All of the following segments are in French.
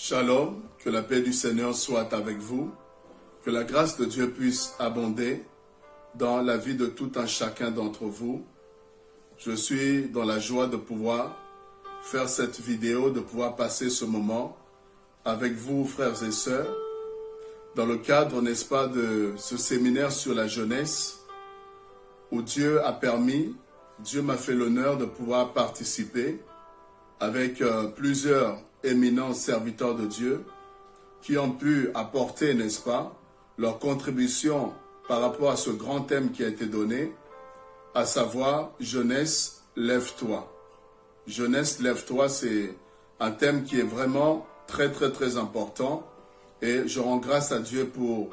Shalom, que la paix du Seigneur soit avec vous, que la grâce de Dieu puisse abonder dans la vie de tout un chacun d'entre vous. Je suis dans la joie de pouvoir faire cette vidéo, de pouvoir passer ce moment avec vous, frères et sœurs, dans le cadre, n'est-ce pas, de ce séminaire sur la jeunesse, où Dieu m'a fait l'honneur de pouvoir participer avec plusieurs éminents serviteurs de Dieu qui ont pu apporter, n'est-ce pas, leur contribution par rapport à ce grand thème qui a été donné, à savoir « Jeunesse, lève-toi ». Jeunesse, lève-toi, c'est un thème qui est vraiment très, très, très important. Et je rends grâce à Dieu pour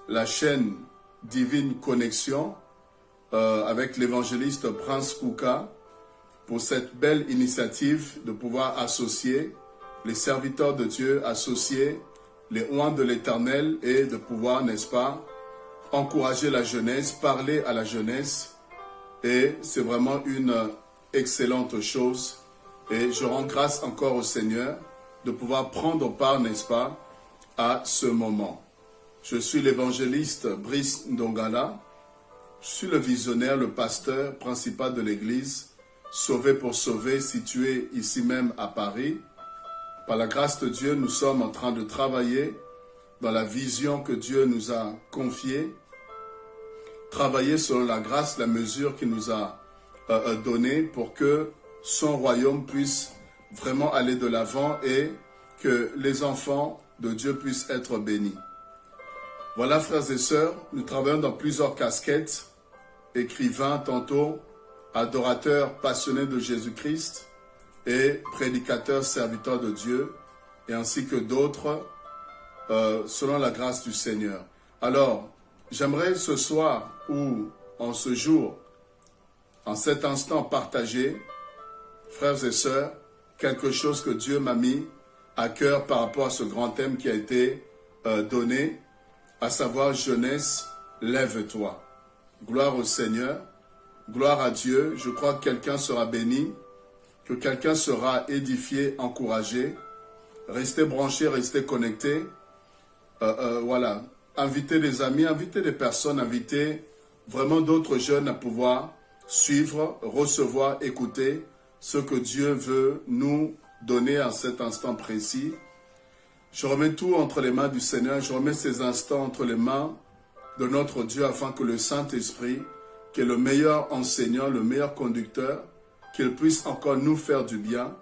la chaîne Divine Connexion avec l'évangéliste Prince Kouka, pour cette belle initiative de pouvoir associer les serviteurs de Dieu, associer les oins de l'Éternel et de pouvoir, n'est-ce pas, encourager la jeunesse, parler à la jeunesse. Et c'est vraiment une excellente chose. Et je rends grâce encore au Seigneur de pouvoir prendre part, n'est-ce pas, à ce moment. Je suis l'évangéliste Brice Ndongala. Je suis le visionnaire, le pasteur principal de l'église Sauvé pour sauver, situé ici même à Paris. Par la grâce de Dieu, nous sommes en train de travailler dans la vision que Dieu nous a confiée. Travailler selon la grâce, la mesure qu'il nous a donnée pour que son royaume puisse vraiment aller de l'avant et que les enfants de Dieu puissent être bénis. Voilà, frères et sœurs, nous travaillons dans plusieurs casquettes, écrivains tantôt, adorateur passionné de Jésus-Christ et prédicateur serviteur de Dieu, et ainsi que d'autres, selon la grâce du Seigneur. Alors, j'aimerais ce soir ou en ce jour, en cet instant, partager, frères et sœurs, quelque chose que Dieu m'a mis à cœur par rapport à ce grand thème qui a été donné, à savoir jeunesse, lève-toi. Gloire au Seigneur. Gloire à Dieu, je crois que quelqu'un sera béni, que quelqu'un sera édifié, encouragé. Restez branchés, restez connectés. Voilà, invitez des amis, invitez des personnes, invitez vraiment d'autres jeunes à pouvoir suivre, recevoir, écouter ce que Dieu veut nous donner à cet instant précis. Je remets tout entre les mains du Seigneur, je remets ces instants entre les mains de notre Dieu afin que le Saint-Esprit, qui est le meilleur enseignant, le meilleur conducteur, qu'il puisse encore nous faire du bien.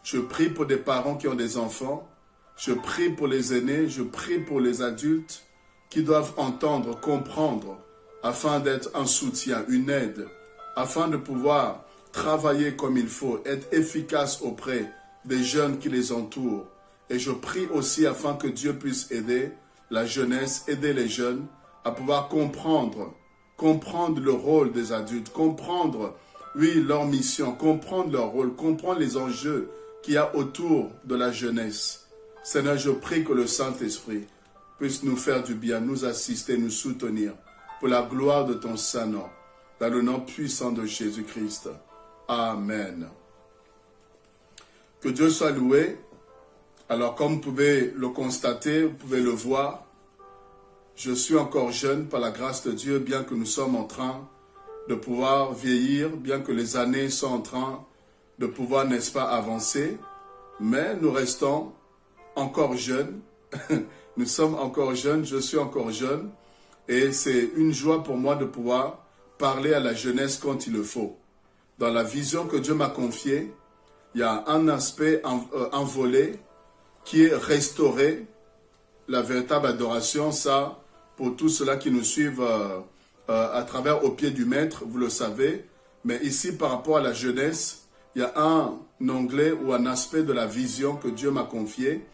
Je prie pour des parents qui ont des enfants, je prie pour les aînés, je prie pour les adultes qui doivent entendre, comprendre, afin d'être un soutien, une aide, afin de pouvoir travailler comme il faut, être efficace auprès des jeunes qui les entourent. Et je prie aussi afin que Dieu puisse aider la jeunesse, aider les jeunes à pouvoir comprendre le rôle des adultes, comprendre, oui, leur mission, comprendre leur rôle, comprendre les enjeux qu'il y a autour de la jeunesse. Seigneur, je prie que le Saint-Esprit puisse nous faire du bien, nous assister, nous soutenir, pour la gloire de ton Saint-Nom, dans le nom puissant de Jésus-Christ. Amen. Que Dieu soit loué. Alors, comme vous pouvez le constater, vous pouvez le voir, je suis encore jeune par la grâce de Dieu, bien que nous sommes en train de pouvoir vieillir, bien que les années sont en train de pouvoir, n'est-ce pas, avancer, mais nous restons encore jeunes. Nous sommes encore jeunes, je suis encore jeune, et c'est une joie pour moi de pouvoir parler à la jeunesse quand il le faut. Dans la vision que Dieu m'a confiée, il y a un aspect, un volet qui est restauré, la véritable adoration, ça, pour tous ceux-là qui nous suivent à travers au pied du maître, vous le savez. Mais ici, par rapport à la jeunesse, il y a un onglet ou un aspect de la vision que Dieu m'a confié,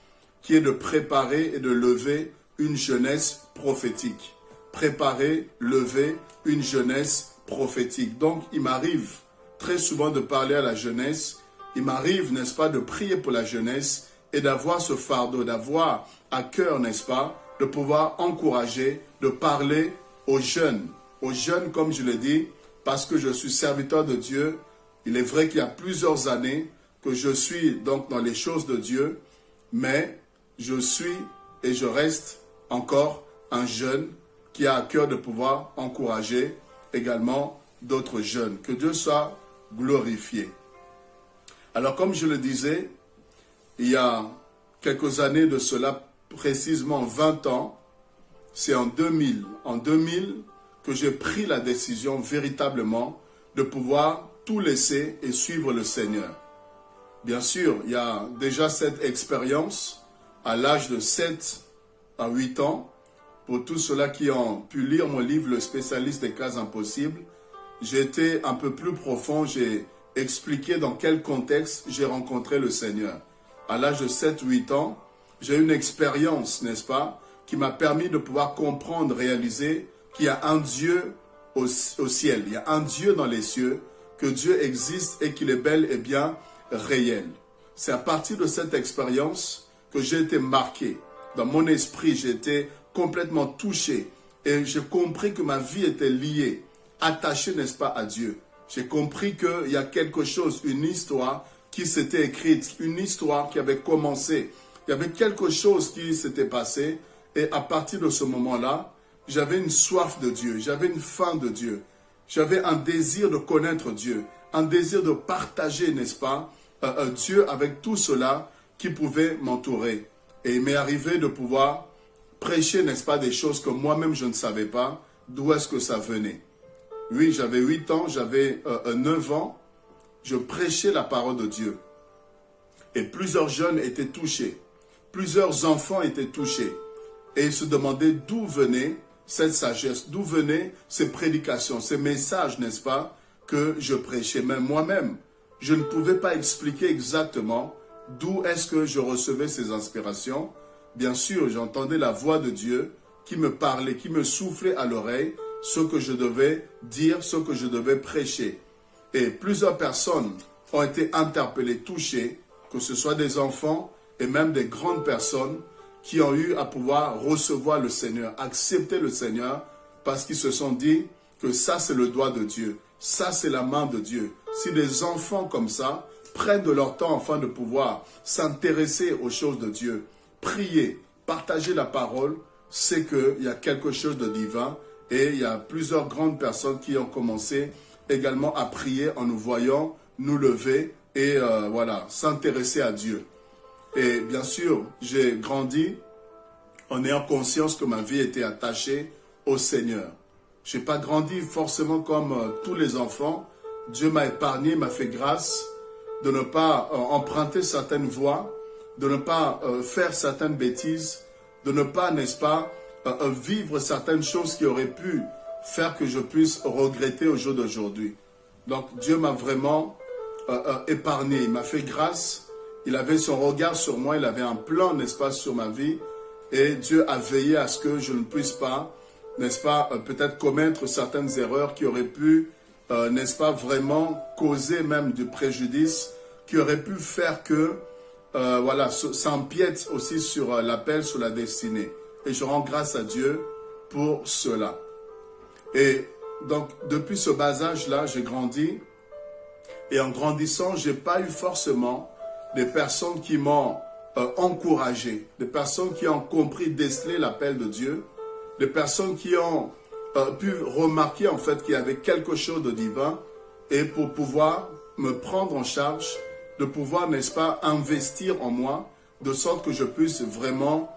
qui est de préparer et de lever une jeunesse prophétique. Préparer, lever une jeunesse prophétique. Donc, il m'arrive très souvent de parler à la jeunesse. Il m'arrive, n'est-ce pas, de prier pour la jeunesse et d'avoir ce fardeau, d'avoir à cœur, n'est-ce pas, de pouvoir encourager, de parler aux jeunes comme je l'ai dit, parce que je suis serviteur de Dieu. Il est vrai qu'il y a plusieurs années que je suis donc dans les choses de Dieu, mais je suis et je reste encore un jeune qui a à cœur de pouvoir encourager également d'autres jeunes. Que Dieu soit glorifié. Alors comme je le disais, il y a quelques années de cela, précisément 20 ans, c'est en 2000 que j'ai pris la décision véritablement de pouvoir tout laisser et suivre le Seigneur. Bien sûr, il y a déjà cette expérience à l'âge de 7 à 8 ans. Pour tous ceux-là qui ont pu lire mon livre, Le spécialiste des cas impossibles, j'ai été un peu plus profond, j'ai expliqué dans quel contexte j'ai rencontré le Seigneur. À l'âge de 7-8 ans, j'ai eu une expérience, n'est-ce pas, qui m'a permis de pouvoir comprendre, réaliser qu'il y a un Dieu au ciel, il y a un Dieu dans les cieux, que Dieu existe et qu'il est bel et bien réel. C'est à partir de cette expérience que j'ai été marqué. Dans mon esprit, j'ai été complètement touché et j'ai compris que ma vie était liée, attachée, n'est-ce pas, à Dieu. J'ai compris qu'il y a quelque chose, une histoire qui s'était écrite, une histoire qui avait commencé. Il y avait quelque chose qui s'était passé et à partir de ce moment-là, j'avais une soif de Dieu, j'avais une faim de Dieu. J'avais un désir de connaître Dieu, un désir de partager, n'est-ce pas, Dieu avec tout cela qui pouvait m'entourer. Et il m'est arrivé de pouvoir prêcher, n'est-ce pas, des choses que moi-même je ne savais pas, d'où est-ce que ça venait. Oui, j'avais 8 ans, j'avais 9 ans, je prêchais la parole de Dieu. Et plusieurs jeunes étaient touchés, plusieurs enfants étaient touchés. Et ils se demandaient d'où venait cette sagesse, d'où venaient ces prédications, ces messages, n'est-ce pas, que je prêchais. Même moi-même, je ne pouvais pas expliquer exactement d'où est-ce que je recevais ces inspirations. Bien sûr, j'entendais la voix de Dieu qui me parlait, qui me soufflait à l'oreille ce que je devais dire, ce que je devais prêcher. Et plusieurs personnes ont été interpellées, touchées, que ce soit des enfants et même des grandes personnes qui ont eu à pouvoir recevoir le Seigneur, accepter le Seigneur, parce qu'ils se sont dit que ça c'est le doigt de Dieu, ça c'est la main de Dieu. Si des enfants comme ça prennent de leur temps afin de pouvoir s'intéresser aux choses de Dieu, prier, partager la parole, c'est qu'il y a quelque chose de divin et il y a plusieurs grandes personnes qui ont commencé également à prier en nous voyant nous lever et voilà, s'intéresser à Dieu. Et bien sûr, j'ai grandi en ayant conscience que ma vie était attachée au Seigneur. Je n'ai pas grandi forcément comme tous les enfants. Dieu m'a épargné, m'a fait grâce de ne pas emprunter certaines voies, de ne pas faire certaines bêtises, de ne pas, n'est-ce pas, vivre certaines choses qui auraient pu faire que je puisse regretter au jour d'aujourd'hui. Donc Dieu m'a vraiment épargné, il m'a fait grâce. Il avait son regard sur moi, il avait un plan, n'est-ce pas, sur ma vie. Et Dieu a veillé à ce que je ne puisse pas, n'est-ce pas, peut-être commettre certaines erreurs qui auraient pu, n'est-ce pas, vraiment causer même du préjudice, qui auraient pu faire que, voilà, ça empiète aussi sur l'appel, sur la destinée. Et je rends grâce à Dieu pour cela. Et donc, depuis ce bas âge-là, j'ai grandi. Et en grandissant, je n'ai pas eu forcément des personnes qui m'ont encouragé, des personnes qui ont compris, décelé l'appel de Dieu, des personnes qui ont pu remarquer en fait qu'il y avait quelque chose de divin et pour pouvoir me prendre en charge, de pouvoir, n'est-ce pas, investir en moi, de sorte que je puisse vraiment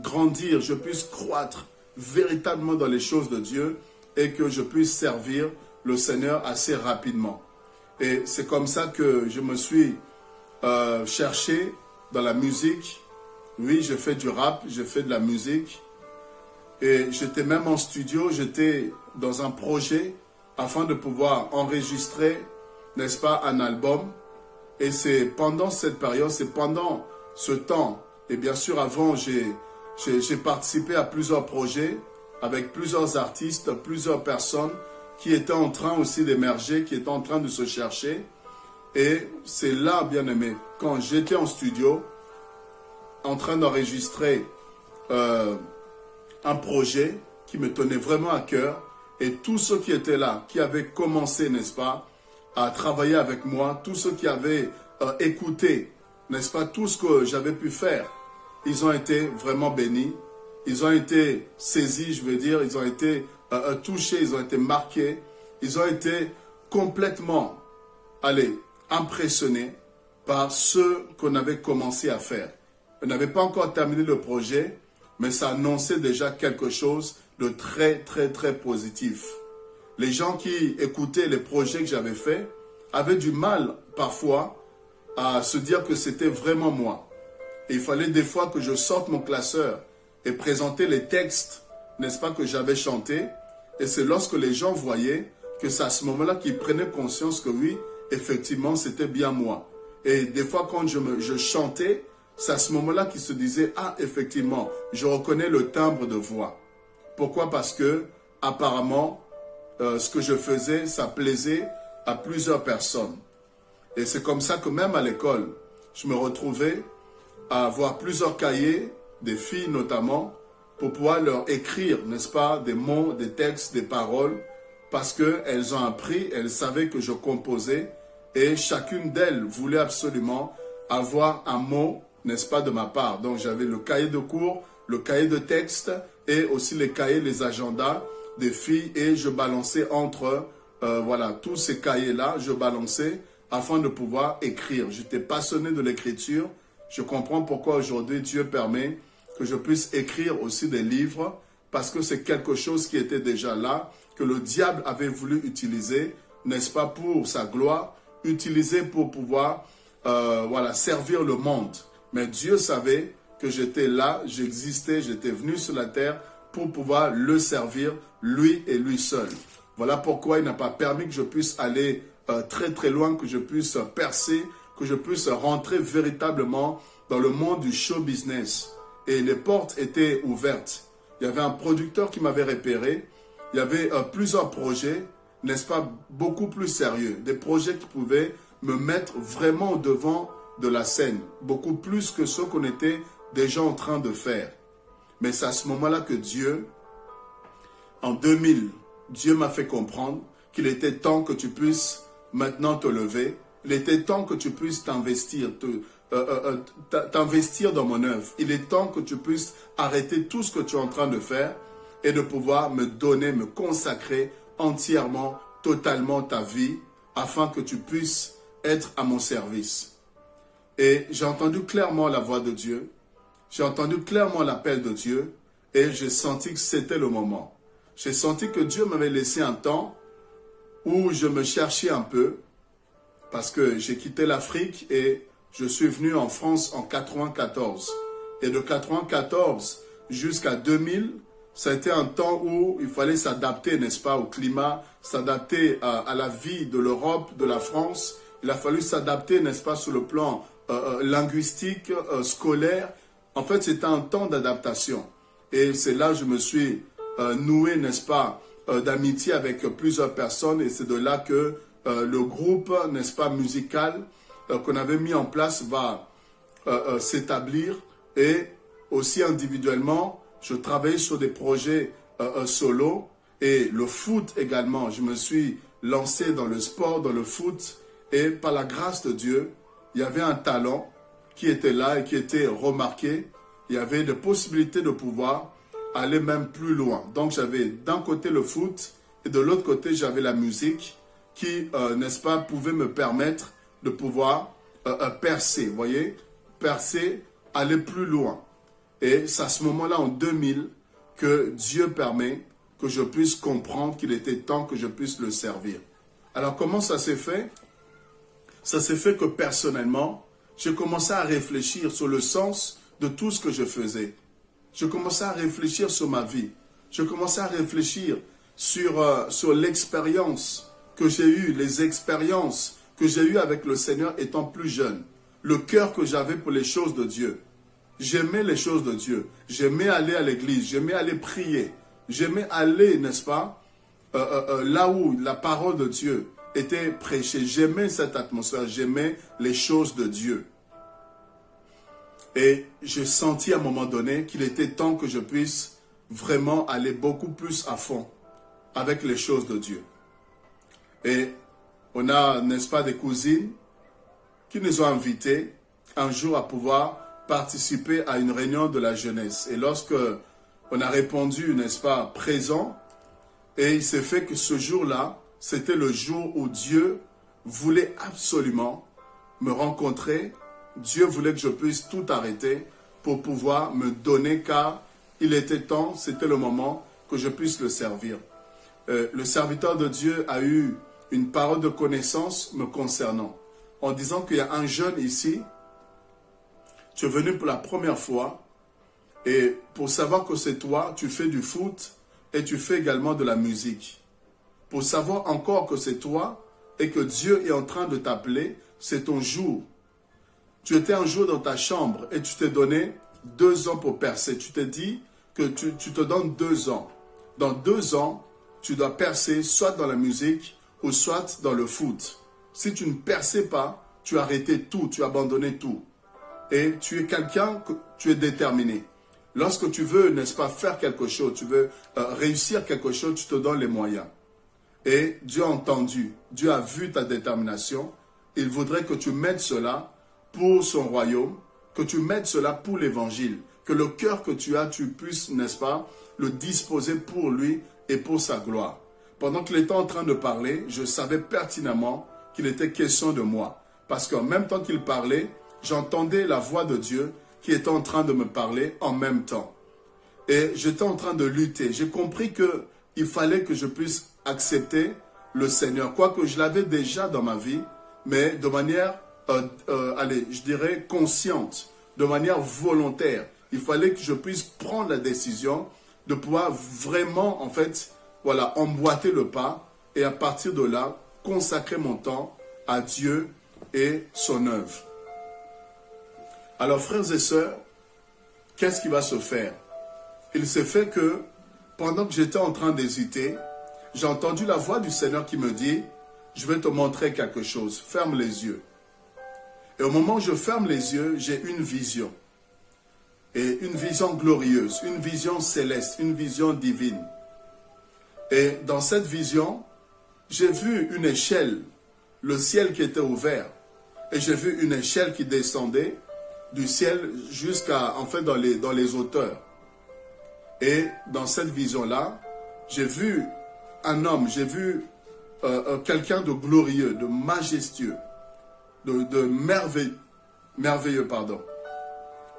grandir, je puisse croître véritablement dans les choses de Dieu et que je puisse servir le Seigneur assez rapidement. Et c'est comme ça que je me suis cherché dans la musique. Oui, j'ai fait du rap, j'ai fait de la musique. Et j'étais même en studio, j'étais dans un projet afin de pouvoir enregistrer, n'est-ce pas, un album. Et c'est pendant cette période, c'est pendant ce temps. Et bien sûr, avant, j'ai participé à plusieurs projets avec plusieurs artistes, plusieurs personnes qui étaient en train aussi d'émerger, qui étaient en train de se chercher. Et c'est là, bien aimé, quand j'étais en studio, en train d'enregistrer un projet qui me tenait vraiment à cœur, et tous ceux qui étaient là, qui avaient commencé, n'est-ce pas, à travailler avec moi, tous ceux qui avaient écouté, n'est-ce pas, tout ce que j'avais pu faire, ils ont été vraiment bénis. Ils ont été saisis, je veux dire, ils ont été touchés, ils ont été marqués. Ils ont été complètement, impressionnés par ce qu'on avait commencé à faire. On n'avait pas encore terminé le projet, mais ça annonçait déjà quelque chose de très, très, très positif. Les gens qui écoutaient les projets que j'avais faits avaient du mal parfois à se dire que c'était vraiment moi. Et il fallait des fois que je sorte mon classeur et présenter les textes, n'est-ce pas, que j'avais chantés. Et c'est lorsque les gens voyaient que c'est à ce moment-là qu'ils prenaient conscience que oui, effectivement, c'était bien moi. Et des fois, quand je chantais, c'est à ce moment-là qu'ils se disaient, ah, effectivement, je reconnais le timbre de voix. Pourquoi? Parce que, apparemment, ce que je faisais, ça plaisait à plusieurs personnes. Et c'est comme ça que même à l'école, je me retrouvais à avoir plusieurs cahiers, des filles notamment, pour pouvoir leur écrire, n'est-ce pas, des mots, des textes, des paroles, parce qu'elles ont appris, elles savaient que je composais, et chacune d'elles voulait absolument avoir un mot, n'est-ce pas, de ma part. Donc j'avais le cahier de cours, le cahier de texte, et aussi les cahiers, les agendas des filles, et je balançais entre, tous ces cahiers-là, je balançais afin de pouvoir écrire. J'étais passionné de l'écriture. Je comprends pourquoi aujourd'hui Dieu permet que je puisse écrire aussi des livres, parce que c'est quelque chose qui était déjà là, que le diable avait voulu utiliser, n'est-ce pas, pour sa gloire, utiliser pour pouvoir servir le monde. Mais Dieu savait que j'étais là, j'existais, j'étais venu sur la terre pour pouvoir le servir, lui et lui seul. Voilà pourquoi il n'a pas permis que je puisse aller très très loin, que je puisse percer, que je puisse rentrer véritablement dans le monde du show business. Et les portes étaient ouvertes. Il y avait un producteur qui m'avait repéré. Il y avait plusieurs projets, n'est-ce pas, beaucoup plus sérieux. Des projets qui pouvaient me mettre vraiment au devant de la scène. Beaucoup plus que ce qu'on était déjà en train de faire. Mais c'est à ce moment-là que Dieu, en 2000, Dieu m'a fait comprendre qu'il était temps que tu puisses maintenant te lever. Il était temps que tu puisses t'investir, t'investir dans mon œuvre. Il est temps que tu puisses arrêter tout ce que tu es en train de faire et de pouvoir me donner, me consacrer entièrement, totalement ta vie afin que tu puisses être à mon service. Et j'ai entendu clairement la voix de Dieu. J'ai entendu clairement l'appel de Dieu et j'ai senti que c'était le moment. J'ai senti que Dieu m'avait laissé un temps où je me cherchais un peu parce que j'ai quitté l'Afrique et je suis venu en France en 94. Et de 94 jusqu'à 2000, ça a été un temps où il fallait s'adapter, n'est-ce pas, au climat, s'adapter à la vie de l'Europe, de la France. Il a fallu s'adapter, n'est-ce pas, sur le plan linguistique, scolaire. En fait, c'était un temps d'adaptation. Et c'est là que je me suis noué, n'est-ce pas, d'amitié avec plusieurs personnes. Et c'est de là que le groupe, n'est-ce pas, musical qu'on avait mis en place va s'établir. Et aussi individuellement, je travaillais sur des projets solo. Et le foot également, je me suis lancé dans le sport, dans le foot. Et par la grâce de Dieu, il y avait un talent qui était là et qui était remarqué. Il y avait des possibilités de pouvoir aller même plus loin. Donc j'avais d'un côté le foot et de l'autre côté j'avais la musique qui, n'est-ce pas, pouvait me permettre de pouvoir percer, vous voyez, percer, aller plus loin. Et c'est à ce moment-là, en 2000, que Dieu permet que je puisse comprendre qu'il était temps que je puisse le servir. Alors comment ça s'est fait? Ça s'est fait que personnellement, j'ai commencé à réfléchir sur le sens de tout ce que je faisais. Je commençais à réfléchir sur ma vie. Je commençais à réfléchir sur l'expérience que j'ai eue, les expériences que j'ai eues avec le Seigneur étant plus jeune. Le cœur que j'avais pour les choses de Dieu. J'aimais les choses de Dieu. J'aimais aller à l'église. J'aimais aller prier. J'aimais aller, n'est-ce pas, là où la parole de Dieu était prêchée. J'aimais cette atmosphère. J'aimais les choses de Dieu. Et j'ai senti à un moment donné qu'il était temps que je puisse vraiment aller beaucoup plus à fond avec les choses de Dieu. Et on a, n'est-ce pas, des cousines qui nous ont invités un jour à pouvoir participer à une réunion de la jeunesse. Et lorsque on a répondu, n'est-ce pas, présent, et il s'est fait que ce jour-là, c'était le jour où Dieu voulait absolument me rencontrer. Dieu voulait que je puisse tout arrêter pour pouvoir me donner, car il était temps, c'était le moment que je puisse le servir. Le serviteur de Dieu a eu une parole de connaissance me concernant, en disant qu'il y a un jeune ici, tu es venu pour la première fois, et pour savoir que c'est toi, tu fais du foot et tu fais également de la musique. Pour savoir encore que c'est toi et que Dieu est en train de t'appeler, c'est ton jour. Tu étais un jour dans ta chambre et tu t'es donné 2 ans pour percer. Tu t'es dit que tu te donnes 2 ans. Dans 2 ans, tu dois percer soit dans la musique ou soit dans le foot. Si tu ne perçais pas, tu as arrêté tout, tu as abandonné tout. Et tu es quelqu'un, tu es déterminé. Lorsque tu veux, n'est-ce pas, faire quelque chose, tu veux réussir quelque chose, tu te donnes les moyens. Et Dieu a entendu, Dieu a vu ta détermination. Il voudrait que tu mettes cela pour son royaume, que tu mettes cela pour l'évangile, que le cœur que tu as, tu puisses, n'est-ce pas, le disposer pour lui et pour sa gloire. Pendant qu'il était en train de parler, je savais pertinemment qu'il était question de moi. Parce qu'en même temps qu'il parlait, j'entendais la voix de Dieu qui était en train de me parler en même temps. Et j'étais en train de lutter. J'ai compris qu'il fallait que je puisse accepter le Seigneur. Quoique je l'avais déjà dans ma vie, mais de manière, je dirais, consciente, de manière volontaire. Il fallait que je puisse prendre la décision de pouvoir vraiment, en fait, voilà, emboîter le pas et à partir de là, consacrer mon temps à Dieu et son œuvre. Alors, frères et sœurs, qu'est-ce qui va se faire? Il s'est fait que, pendant que j'étais en train d'hésiter, j'ai entendu la voix du Seigneur qui me dit, je vais te montrer quelque chose, ferme les yeux. Et au moment où je ferme les yeux, j'ai une vision. Et une vision glorieuse, une vision céleste, une vision divine. Et dans cette vision, j'ai vu une échelle, le ciel qui était ouvert. Et j'ai vu une échelle qui descendait du ciel jusqu'à, en fait, dans les hauteurs. Et dans cette vision-là, j'ai vu un homme, j'ai vu quelqu'un de glorieux, de majestueux, de merveilleux, pardon.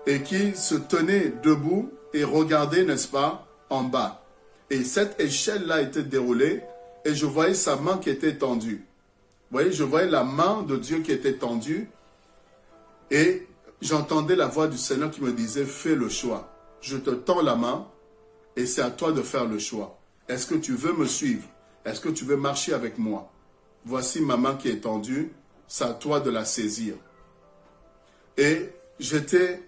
Et qui se tenait debout et regardait, n'est-ce pas, en bas. Et cette échelle-là était déroulée et je voyais sa main qui était tendue. Vous voyez, je voyais la main de Dieu qui était tendue et j'entendais la voix du Seigneur qui me disait, fais le choix. Je te tends la main et c'est à toi de faire le choix. Est-ce que tu veux me suivre? Est-ce que tu veux marcher avec moi? Voici ma main qui est tendue, c'est à toi de la saisir. Et j'étais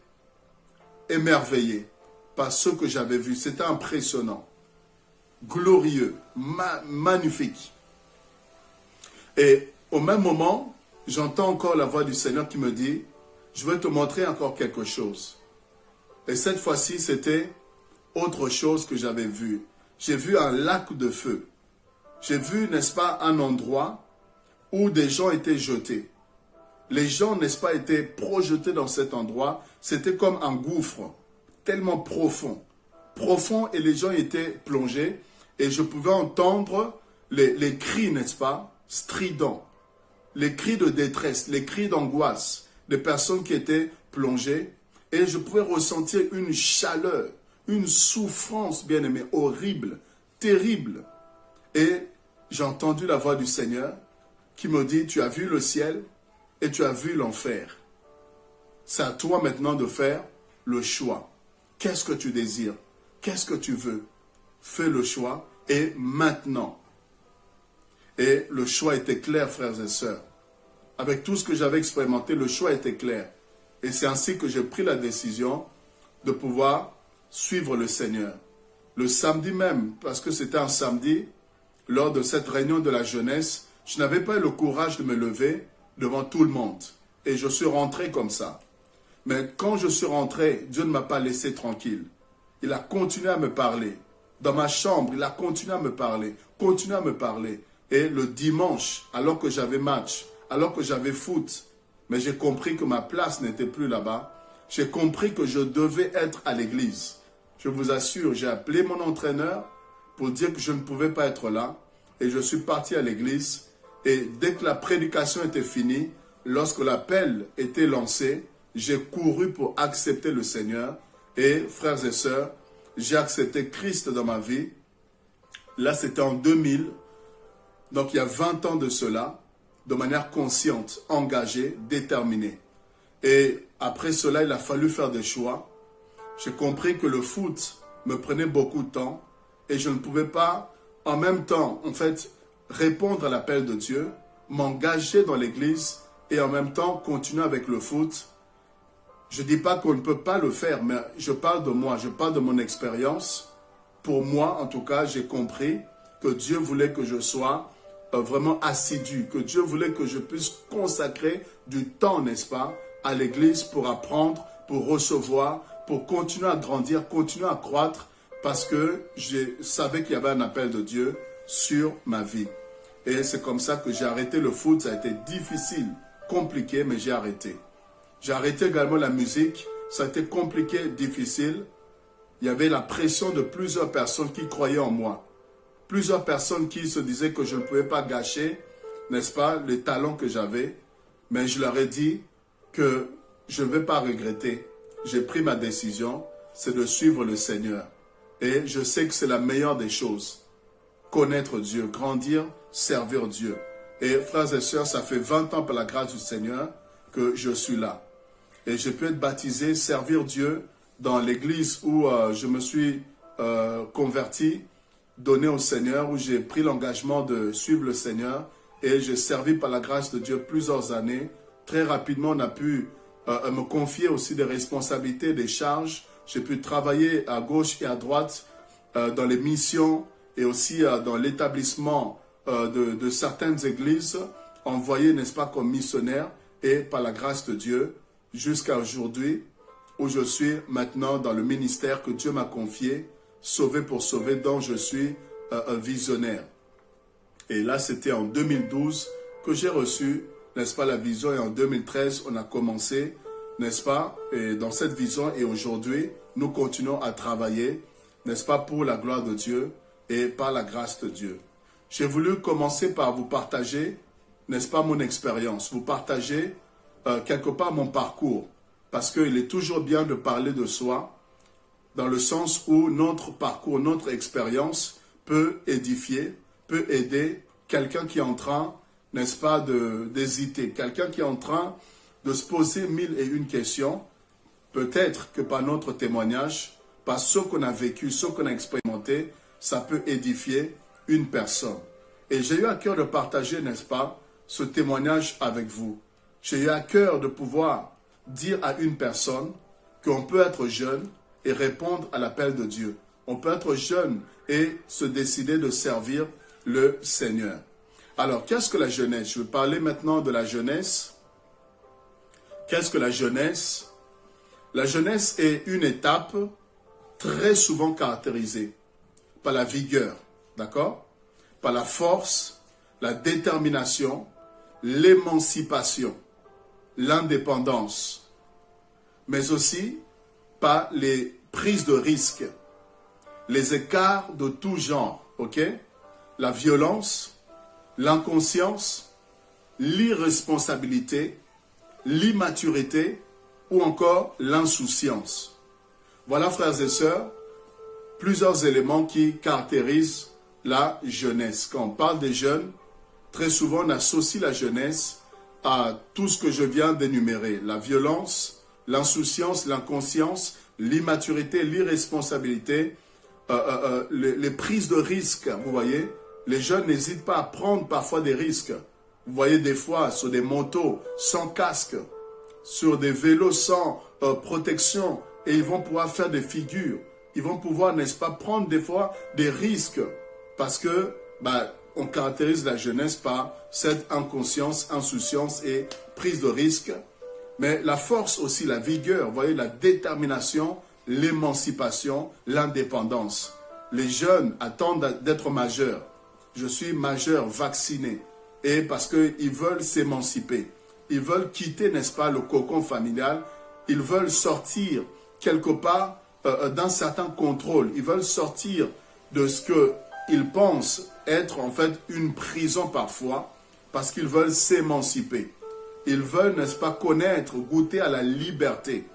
émerveillé par ce que j'avais vu. C'était impressionnant, glorieux, magnifique. Et au même moment, j'entends encore la voix du Seigneur qui me dit, je vais te montrer encore quelque chose. Et cette fois-ci, c'était autre chose que j'avais vu. J'ai vu un lac de feu. J'ai vu, n'est-ce pas, un endroit où des gens étaient jetés. Les gens, n'est-ce pas, étaient projetés dans cet endroit. C'était comme un gouffre, tellement profond. Profond, et les gens étaient plongés. Et je pouvais entendre les cris, n'est-ce pas, stridents. Les cris de détresse, les cris d'angoisse des personnes qui étaient plongées. Et je pouvais ressentir une chaleur, une souffrance, bien aimée, horrible, terrible. Et j'ai entendu la voix du Seigneur qui me dit, tu as vu le ciel et tu as vu l'enfer. C'est à toi maintenant de faire le choix. Qu'est-ce que tu désires? Qu'est-ce que tu veux? Fais le choix et maintenant. Et le choix était clair, frères et sœurs. Avec tout ce que j'avais expérimenté, le choix était clair. Et c'est ainsi que j'ai pris la décision de pouvoir suivre le Seigneur. Le samedi même, parce que c'était un samedi, lors de cette réunion de la jeunesse, je n'avais pas eu le courage de me lever devant tout le monde. Et je suis rentré comme ça. Mais quand je suis rentré, Dieu ne m'a pas laissé tranquille. Il a continué à me parler. Dans ma chambre, il a continué à me parler. Continué à me parler. Et le dimanche, alors que j'avais match, alors que j'avais foot, mais j'ai compris que ma place n'était plus là-bas. j'ai compris que je devais être à l'église. Je vous assure, j'ai appelé mon entraîneur pour dire que je ne pouvais pas être là. Et je suis parti à l'église. Et dès que la prédication était finie, lorsque l'appel était lancé, j'ai couru pour accepter le Seigneur. Et frères et sœurs, j'ai accepté Christ dans ma vie. Là, c'était en 2000. Donc, il y a 20 ans de cela, de manière consciente, engagée, déterminée. Et après cela, il a fallu faire des choix. J'ai compris que le foot me prenait beaucoup de temps et je ne pouvais pas, en même temps, en fait, répondre à l'appel de Dieu, m'engager dans l'église et en même temps continuer avec le foot. Je ne dis pas qu'on ne peut pas le faire, mais je parle de moi, je parle de mon expérience. Pour moi, en tout cas, j'ai compris que Dieu voulait que je sois vraiment assidu, que Dieu voulait que je puisse consacrer du temps, n'est-ce pas, à l'église pour apprendre, pour recevoir, pour continuer à grandir, continuer à croître, parce que je savais qu'il y avait un appel de Dieu sur ma vie. Et c'est comme ça que j'ai arrêté le foot. Ça a été difficile, compliqué, mais j'ai arrêté. J'ai arrêté également la musique. Ça a été compliqué, difficile. Il y avait la pression de plusieurs personnes qui croyaient en moi. Plusieurs personnes qui se disaient que je ne pouvais pas gâcher, n'est-ce pas, les talents que j'avais. Mais je leur ai dit que je ne vais pas regretter. J'ai pris ma décision, c'est de suivre le Seigneur. Et je sais que c'est la meilleure des choses. Connaître Dieu, grandir, servir Dieu. Et frères et sœurs, ça fait 20 ans par la grâce du Seigneur que je suis là. Et je peux être baptisé, servir Dieu dans l'église où je me suis converti, donné au Seigneur, où j'ai pris l'engagement de suivre le Seigneur. Et j'ai servi par la grâce de Dieu plusieurs années. Très rapidement, on a pu me confier aussi des responsabilités, des charges. J'ai pu travailler à gauche et à droite dans les missions et aussi dans l'établissement de certaines églises, envoyées, n'est-ce pas, comme missionnaire. Et par la grâce de Dieu, jusqu'à aujourd'hui, où je suis maintenant dans le ministère que Dieu m'a confié, sauvé pour sauver, dont je suis un visionnaire. Et là, c'était en 2012 que j'ai reçu, n'est-ce pas, la vision. Et en 2013, on a commencé, n'est-ce pas, et dans cette vision. Et aujourd'hui, nous continuons à travailler, n'est-ce pas, pour la gloire de Dieu et par la grâce de Dieu. J'ai voulu commencer par vous partager, n'est-ce pas, mon expérience, vous partager quelque part mon parcours. Parce qu'il est toujours bien de parler de soi, dans le sens où notre parcours, notre expérience peut édifier, peut aider quelqu'un qui est en train, n'est-ce pas, d'hésiter, quelqu'un qui est en train de se poser 1001 questions. Peut-être que par notre témoignage, par ce qu'on a vécu, ce qu'on a expérimenté, ça peut édifier une personne. Et j'ai eu à cœur de partager, n'est-ce pas, ce témoignage avec vous. J'ai eu à cœur de pouvoir dire à une personne qu'on peut être jeune et répondre à l'appel de Dieu. On peut être jeune et se décider de servir le Seigneur. Alors, qu'est-ce que la jeunesse? Je vais parler maintenant de la jeunesse. Qu'est-ce que la jeunesse? La jeunesse est une étape très souvent caractérisée par la vigueur, d'accord? Par la force, la détermination, l'émancipation, l'indépendance, mais aussi par les prises de risques, les écarts de tout genre, ok? La violence, l'inconscience, l'irresponsabilité, l'immaturité ou encore l'insouciance. Voilà, frères et sœurs, plusieurs éléments qui caractérisent la jeunesse. Quand on parle des jeunes, très souvent on associe la jeunesse à tout ce que je viens d'énumérer. La violence, l'insouciance, l'inconscience, l'immaturité, l'irresponsabilité, les prises de risques, vous voyez. Les jeunes n'hésitent pas à prendre parfois des risques. Vous voyez des fois sur des motos sans casque, sur des vélos sans protection, et ils vont pouvoir faire des figures. Ils vont pouvoir, n'est-ce pas, prendre des fois des risques parce que on caractérise la jeunesse par cette inconscience, insouciance et prise de risque. Mais la force aussi, la vigueur, vous voyez, la détermination, l'émancipation, l'indépendance. Les jeunes attendent d'être majeurs. Je suis majeur, vacciné. Et parce qu'ils veulent s'émanciper. Ils veulent quitter, n'est-ce pas, le cocon familial ils veulent sortir quelque part d'un certain contrôle. Ils veulent sortir de ce qu'ils pensent être en fait une prison parfois, parce qu'ils veulent s'émanciper. Ils veulent, n'est-ce pas, connaître, goûter à la liberté.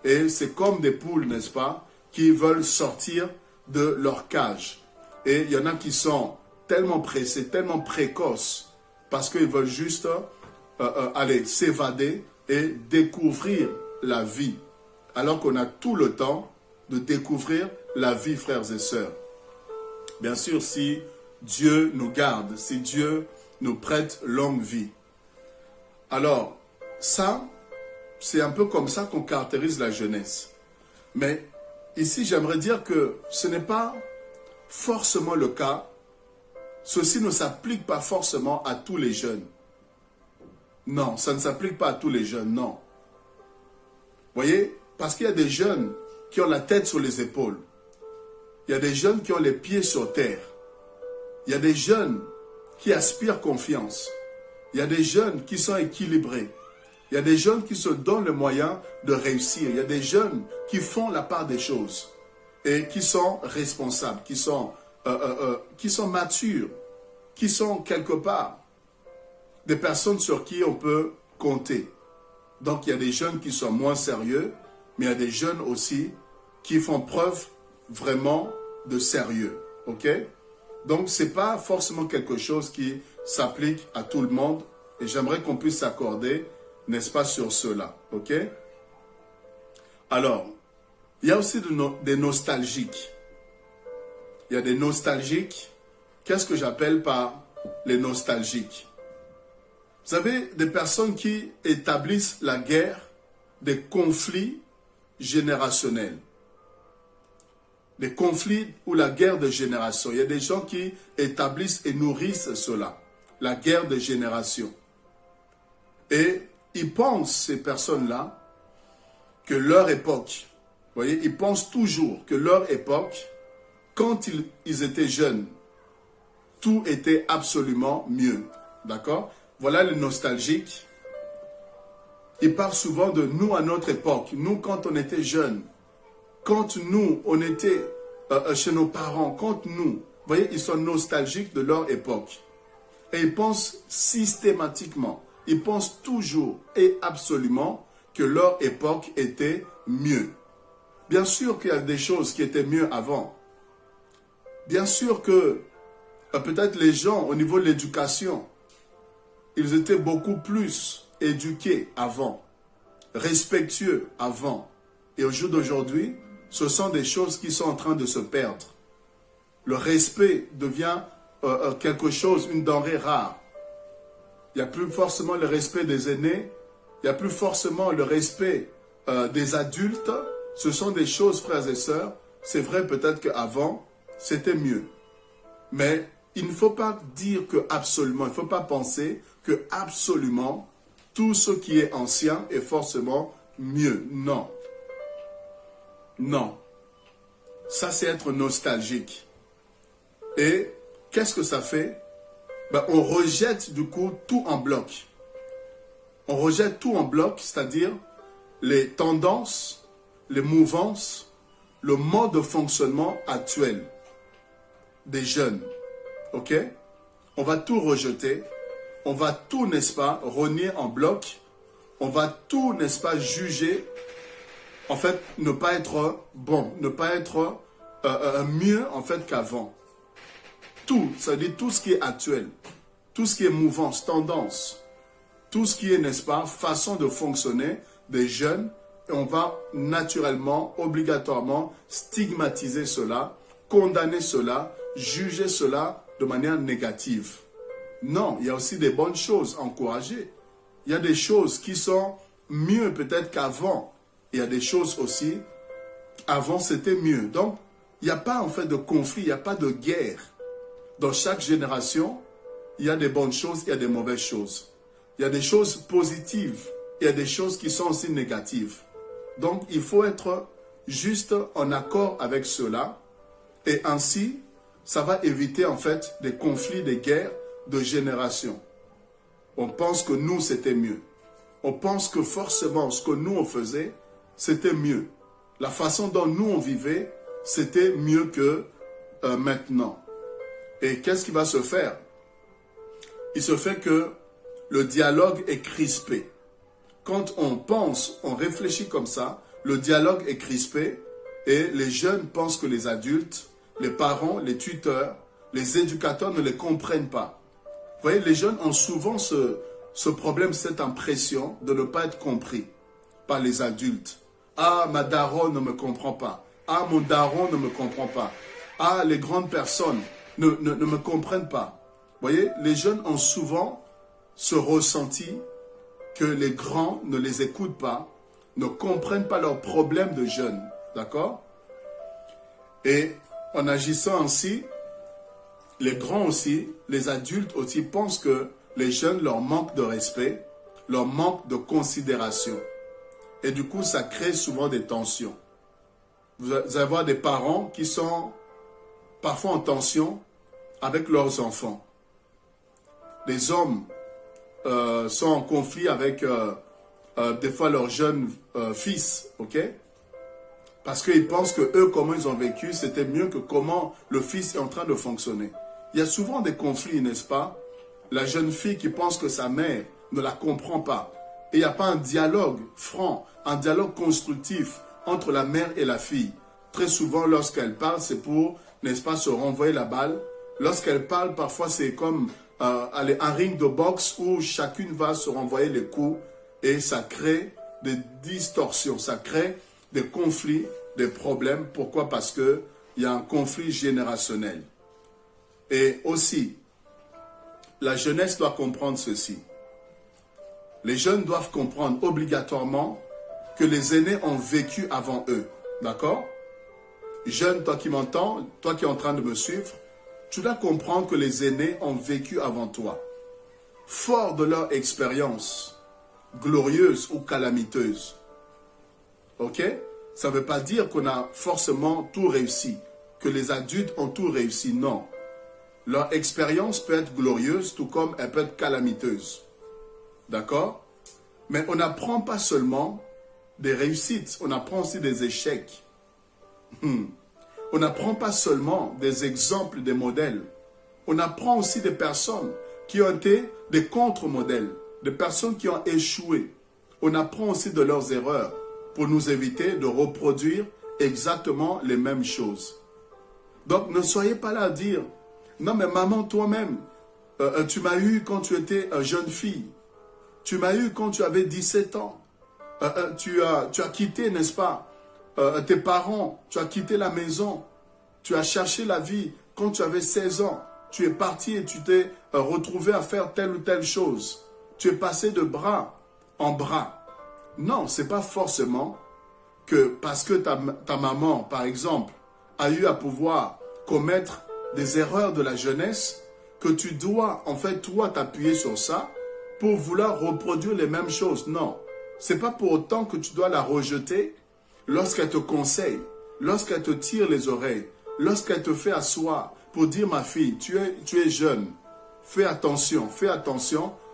Et c'est comme des poules, n'est-ce pas, qui veulent sortir de leur cage. Et il y en a qui sont tellement pressés, tellement précoces, parce qu'ils veulent juste aller s'évader et découvrir la vie. Alors qu'on a tout le temps de découvrir la vie, frères et sœurs. Bien sûr, si Dieu nous garde, si Dieu nous prête longue vie. Alors, ça, c'est un peu comme ça qu'on caractérise la jeunesse. Mais ici, j'aimerais dire que ce n'est pas forcément le cas. Ceci ne s'applique pas forcément à tous les jeunes. Non, ça ne s'applique pas à tous les jeunes, non. Vous voyez, parce qu'il y a des jeunes qui ont la tête sur les épaules. Il y a des jeunes qui ont les pieds sur terre. Il y a des jeunes qui aspirent confiance. Il y a des jeunes qui sont équilibrés. Il y a des jeunes qui se donnent le moyen de réussir. Il y a des jeunes qui font la part des choses et qui sont responsables, qui sont matures, qui sont quelque part des personnes sur qui on peut compter. Donc il y a des jeunes qui sont moins sérieux, mais il y a des jeunes aussi qui font preuve vraiment de sérieux. Ok? Donc ce n'est pas forcément quelque chose qui s'applique à tout le monde et j'aimerais qu'on puisse s'accorder, n'est-ce pas, sur cela. Ok? Alors, il y a aussi des nostalgiques. Il y a des nostalgiques. Qu'est-ce que j'appelle par les nostalgiques? Vous savez, des personnes qui établissent la guerre, des conflits générationnels. Des conflits ou la guerre de génération. Il y a des gens qui établissent et nourrissent cela. La guerre de génération. Et ils pensent, ces personnes-là, que leur époque, vous voyez, ils pensent toujours que leur époque, quand ils étaient jeunes, tout était absolument mieux. D'accord? Voilà les nostalgiques. Ils parlent souvent de nous à notre époque. Nous, quand on était jeunes. Quand nous, on était chez nos parents. Quand nous, vous voyez, ils sont nostalgiques de leur époque. Et ils pensent systématiquement, ils pensent toujours et absolument que leur époque était mieux. Bien sûr qu'il y a des choses qui étaient mieux avant. Bien sûr que peut-être les gens, au niveau de l'éducation, ils étaient beaucoup plus éduqués avant, respectueux avant. Et au jour d'aujourd'hui, ce sont des choses qui sont en train de se perdre. Le respect devient quelque chose, une denrée rare. Il n'y a plus forcément le respect des aînés, il n'y a plus forcément le respect des adultes. Ce sont des choses, frères et sœurs, c'est vrai peut-être qu'avant, c'était mieux. Mais il ne faut pas dire que absolument, il ne faut pas penser que absolument tout ce qui est ancien est forcément mieux. Non. Non. Ça, c'est être nostalgique. Et qu'est-ce que ça fait? Ben, on rejette du coup tout en bloc. On rejette tout en bloc, c'est-à-dire les tendances, les mouvances, le mode de fonctionnement actuel des jeunes. Ok? On va tout rejeter. On va tout, n'est-ce pas, renier en bloc. On va tout, n'est-ce pas, juger. En fait, ne pas être bon, ne pas être mieux, en fait, qu'avant. Tout, ça veut dire tout ce qui est actuel, tout ce qui est mouvance, tendance, tout ce qui est, n'est-ce pas, façon de fonctionner des jeunes. Et on va naturellement, obligatoirement stigmatiser cela, condamner cela, juger cela de manière négative. Non, il y a aussi des bonnes choses à encourager. Il y a des choses qui sont mieux peut-être qu'avant. Il y a des choses aussi, avant c'était mieux. Donc, il n'y a pas en fait de conflit, il n'y a pas de guerre. Dans chaque génération, il y a des bonnes choses, il y a des mauvaises choses. Il y a des choses positives, il y a des choses qui sont aussi négatives. Donc, il faut être juste en accord avec cela. Et ainsi, ça va éviter en fait des conflits, des guerres de génération. On pense que nous, c'était mieux. On pense que forcément, ce que nous, on faisait, c'était mieux. La façon dont nous on vivait, c'était mieux que maintenant. Et qu'est-ce qui va se faire? Il se fait que le dialogue est crispé. Quand on pense, on réfléchit comme ça, le dialogue est crispé et les jeunes pensent que les adultes, les parents, les tuteurs, les éducateurs ne les comprennent pas. Vous voyez, les jeunes ont souvent ce problème, cette impression de ne pas être compris par les adultes. Ah, ma daronne ne me comprend pas. Ah, mon daron ne me comprend pas. Ah, les grandes personnes ne me comprennent pas. Vous voyez, les jeunes ont souvent ce ressenti que les grands ne les écoutent pas, ne comprennent pas leurs problèmes de jeunes. D'accord? Et en agissant ainsi, les grands aussi, les adultes aussi pensent que les jeunes leur manquent de respect, leur manquent de considération. Et du coup, ça crée souvent des tensions. Vous allez voir des parents qui sont parfois en tension avec leurs enfants. Les hommes sont en conflit avec des fois leurs jeunes fils, ok? Parce qu'ils pensent que eux, comment ils ont vécu, c'était mieux que comment le fils est en train de fonctionner. Il y a souvent des conflits, n'est-ce pas? La jeune fille qui pense que sa mère ne la comprend pas. Et il n'y a pas un dialogue franc, un dialogue constructif entre la mère et la fille. Très souvent, lorsqu'elle parle, c'est pour, n'est-ce pas, se renvoyer la balle. Lorsqu'elle parle, parfois, c'est comme un ring de boxe où chacune va se renvoyer les coups et ça crée des distorsions, ça crée des conflits, des problèmes. Pourquoi? Parce qu'il y a un conflit générationnel. Et aussi, la jeunesse doit comprendre ceci. Les jeunes doivent comprendre obligatoirement que les aînés ont vécu avant eux. D'accord? Jeune, toi qui m'entends, toi qui es en train de me suivre, tu dois comprendre que les aînés ont vécu avant toi. Fort de leur expérience, glorieuse ou calamiteuse. Ok? Ça ne veut pas dire qu'on a forcément tout réussi, que les adultes ont tout réussi, non. Leur expérience peut être glorieuse, tout comme elle peut être calamiteuse. D'accord? Mais on n'apprend pas seulement des réussites, on apprend aussi des échecs. On n'apprend pas seulement des exemples, des modèles. On apprend aussi des personnes qui ont été des contre-modèles, des personnes qui ont échoué. On apprend aussi de leurs erreurs pour nous éviter de reproduire exactement les mêmes choses. Donc ne soyez pas là à dire, non mais maman toi-même, tu m'as eu quand tu étais jeune fille. Tu m'as eu quand tu avais 17 ans. Tu as quitté, n'est-ce pas, tes parents. Tu as quitté la maison. Tu as cherché la vie quand tu avais 16 ans. Tu es parti et tu t'es retrouvé à faire telle ou telle chose. Tu es passé de bras en bras. Non, ce n'est pas forcément que parce que ta maman, par exemple, a eu à pouvoir commettre des erreurs de la jeunesse, que tu dois, en fait, toi, t'appuyer sur ça pour vouloir reproduire les mêmes choses. Non, ce n'est pas pour autant que tu dois la rejeter lorsqu'elle te conseille, lorsqu'elle te tire les oreilles, lorsqu'elle te fait asseoir pour dire, ma fille, tu es jeune, fais attention.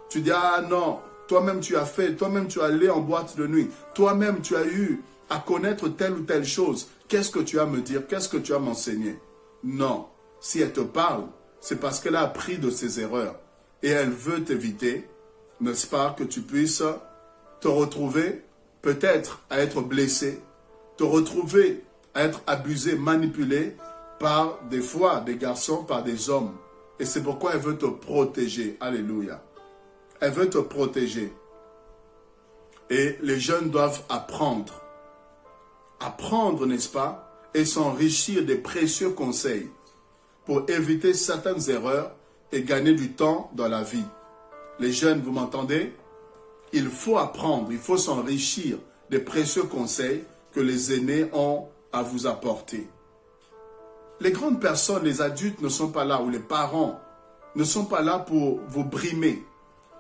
Tu dis, ah non, toi-même tu as fait, toi-même tu es allé en boîte de nuit, toi-même tu as eu à connaître telle ou telle chose. Qu'est-ce que tu as à me dire? Qu'est-ce que tu as à m'enseigner? Non, si elle te parle, c'est parce qu'elle a appris de ses erreurs et elle veut t'éviter, n'est-ce pas, que tu puisses te retrouver peut-être à être blessé, te retrouver à être abusé, manipulé par des fois des garçons, par des hommes. Et c'est pourquoi elle veut te protéger. Alléluia. Elle veut te protéger. Et les jeunes doivent apprendre. Apprendre, n'est-ce pas, et s'enrichir des précieux conseils pour éviter certaines erreurs et gagner du temps dans la vie. Les jeunes, vous m'entendez? Il faut apprendre, il faut s'enrichir des précieux conseils que les aînés ont à vous apporter. Les grandes personnes, les adultes ne sont pas là, ou les parents ne sont pas là pour vous brimer,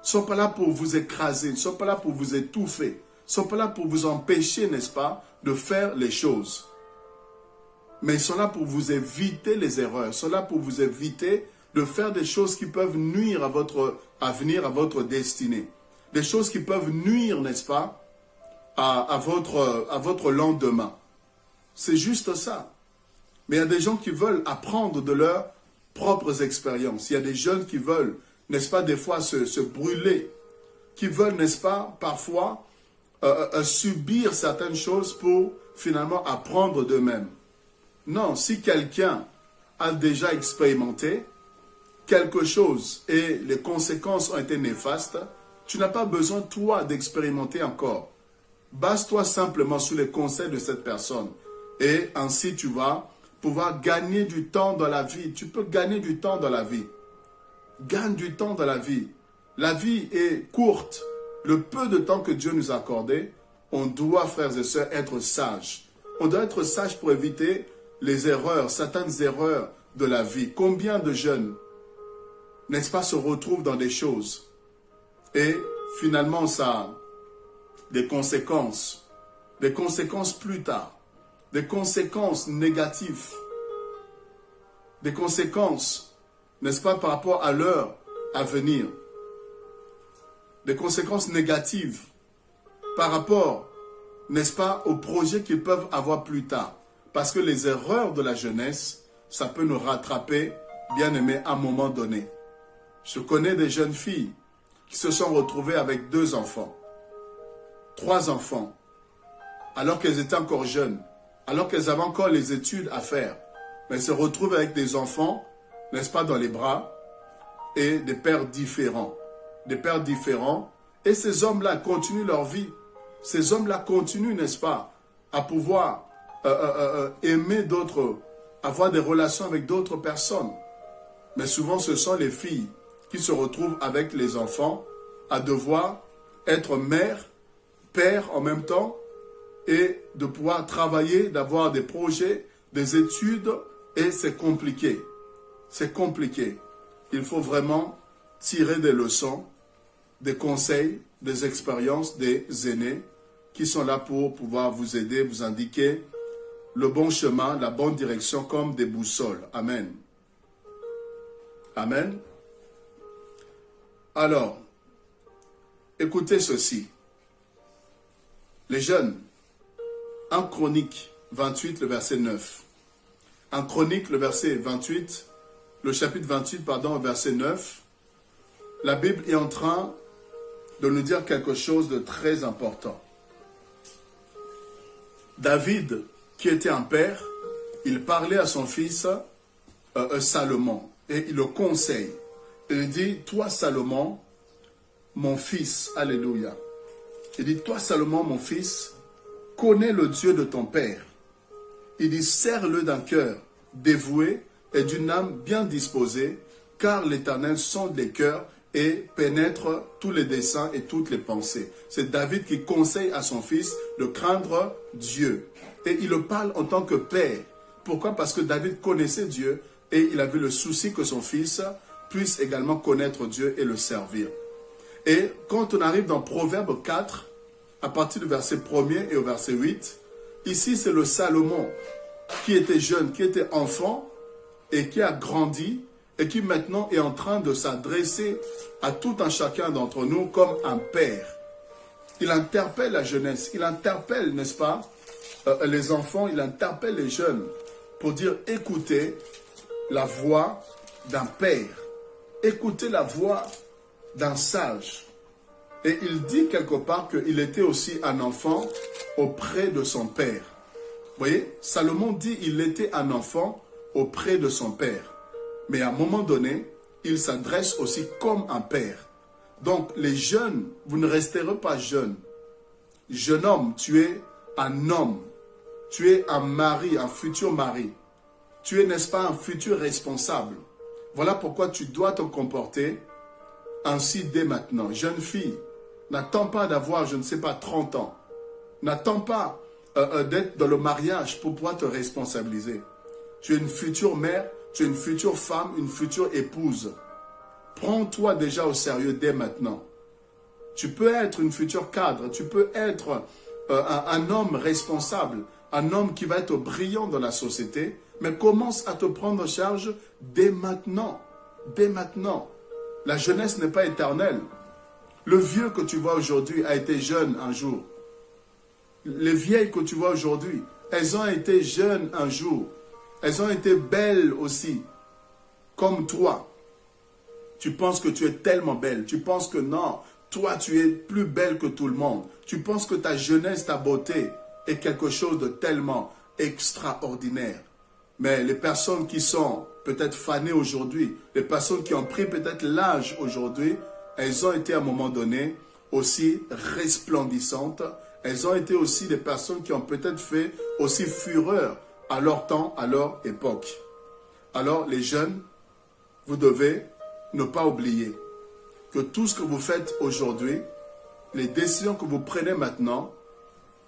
ne sont pas là pour vous écraser, ne sont pas là pour vous étouffer, ne sont pas là pour vous empêcher, n'est-ce pas, de faire les choses. Mais ils sont là pour vous éviter les erreurs, ils sont là pour vous éviter de faire des choses qui peuvent nuire à votre avenir, à votre destinée. Des choses qui peuvent nuire, n'est-ce pas, à votre lendemain. C'est juste ça. Mais il y a des gens qui veulent apprendre de leurs propres expériences. Il y a des jeunes qui veulent, n'est-ce pas, des fois se brûler, qui veulent, n'est-ce pas, parfois subir certaines choses pour finalement apprendre d'eux-mêmes. Non, si quelqu'un a déjà expérimenté quelque chose et les conséquences ont été néfastes, tu n'as pas besoin, toi, d'expérimenter encore. Base-toi simplement sur les conseils de cette personne. Et ainsi, tu vas pouvoir gagner du temps dans la vie. Tu peux gagner du temps dans la vie. Gagne du temps dans la vie. La vie est courte. Le peu de temps que Dieu nous a accordé, on doit, frères et sœurs, être sages. On doit être sage pour éviter les erreurs, certaines erreurs de la vie. Combien de jeunes, n'est-ce pas, se retrouvent dans des choses et finalement ça a des conséquences plus tard, des conséquences négatives, des conséquences, n'est-ce pas, par rapport à l'heure à venir, des conséquences négatives par rapport, n'est-ce pas, aux projets qu'ils peuvent avoir plus tard. Parce que les erreurs de la jeunesse, ça peut nous rattraper, bien aimé, à un moment donné. Je connais des jeunes filles qui se sont retrouvées avec 2 enfants, 3 enfants, alors qu'elles étaient encore jeunes, alors qu'elles avaient encore les études à faire. Mais elles se retrouvent avec des enfants, n'est-ce pas, dans les bras, et des pères différents. Des pères différents. Et ces hommes-là continuent leur vie. Ces hommes-là continuent, n'est-ce pas, à pouvoir aimer d'autres, avoir des relations avec d'autres personnes. Mais souvent, ce sont les filles qui se retrouvent avec les enfants à devoir être mère, père en même temps et de pouvoir travailler, d'avoir des projets, des études et c'est compliqué. C'est compliqué. Il faut vraiment tirer des leçons, des conseils, des expériences des aînés qui sont là pour pouvoir vous aider, vous indiquer le bon chemin, la bonne direction comme des boussoles. Amen. Amen. Alors, écoutez ceci. Les jeunes, en Chronique 28, le verset 9. En Chronique, le verset 28, le chapitre 28, pardon, verset 9, la Bible est en train de nous dire quelque chose de très important. David, qui était un père, il parlait à son fils Salomon et il le conseille. Il dit, toi Salomon, mon fils, alléluia. Il dit, toi Salomon, mon fils, connais le Dieu de ton père. Il dit, serre-le d'un cœur dévoué et d'une âme bien disposée, car l'Éternel sonde les cœurs et pénètre tous les desseins et toutes les pensées. C'est David qui conseille à son fils de craindre Dieu. Et il le parle en tant que père. Pourquoi? Parce que David connaissait Dieu et il avait le souci que son fils puisse également connaître Dieu et le servir. Et quand on arrive dans Proverbe 4, à partir du verset 1er et au verset 8, ici c'est le Salomon qui était jeune, qui était enfant et qui a grandi et qui maintenant est en train de s'adresser à tout un chacun d'entre nous comme un père. Il interpelle la jeunesse, il interpelle, n'est-ce pas, les enfants, il interpelle les jeunes pour dire écoutez la voix d'un père, écoutez la voix d'un sage. Et il dit quelque part qu'il était aussi un enfant auprès de son père. Vous voyez, Salomon dit qu'il était un enfant auprès de son père. Mais à un moment donné, il s'adresse aussi comme un père. Donc les jeunes, vous ne resterez pas jeunes. Jeune homme, tu es un homme. Tu es un mari, un futur mari. Tu es, n'est-ce pas, un futur responsable. Voilà pourquoi tu dois te comporter ainsi dès maintenant. Jeune fille, n'attends pas d'avoir, je ne sais pas, 30 ans. N'attends pas d'être dans le mariage pour pouvoir te responsabiliser. Tu es une future mère, tu es une future femme, une future épouse. Prends-toi déjà au sérieux dès maintenant. Tu peux être une future cadre, tu peux être un homme responsable, un homme qui va être brillant dans la société, mais commence à te prendre en charge dès maintenant. Dès maintenant. La jeunesse n'est pas éternelle. Le vieux que tu vois aujourd'hui a été jeune un jour. Les vieilles que tu vois aujourd'hui, elles ont été jeunes un jour. Elles ont été belles aussi, comme toi. Tu penses que tu es tellement belle. Tu penses que non, toi tu es plus belle que tout le monde. Tu penses que ta jeunesse, ta beauté est quelque chose de tellement extraordinaire. Mais les personnes qui sont peut-être fanées aujourd'hui, les personnes qui ont pris peut-être l'âge aujourd'hui, elles ont été à un moment donné aussi resplendissantes. Elles ont été aussi des personnes qui ont peut-être fait aussi fureur à leur temps, à leur époque. Alors les jeunes, vous devez ne pas oublier que tout ce que vous faites aujourd'hui, les décisions que vous prenez maintenant,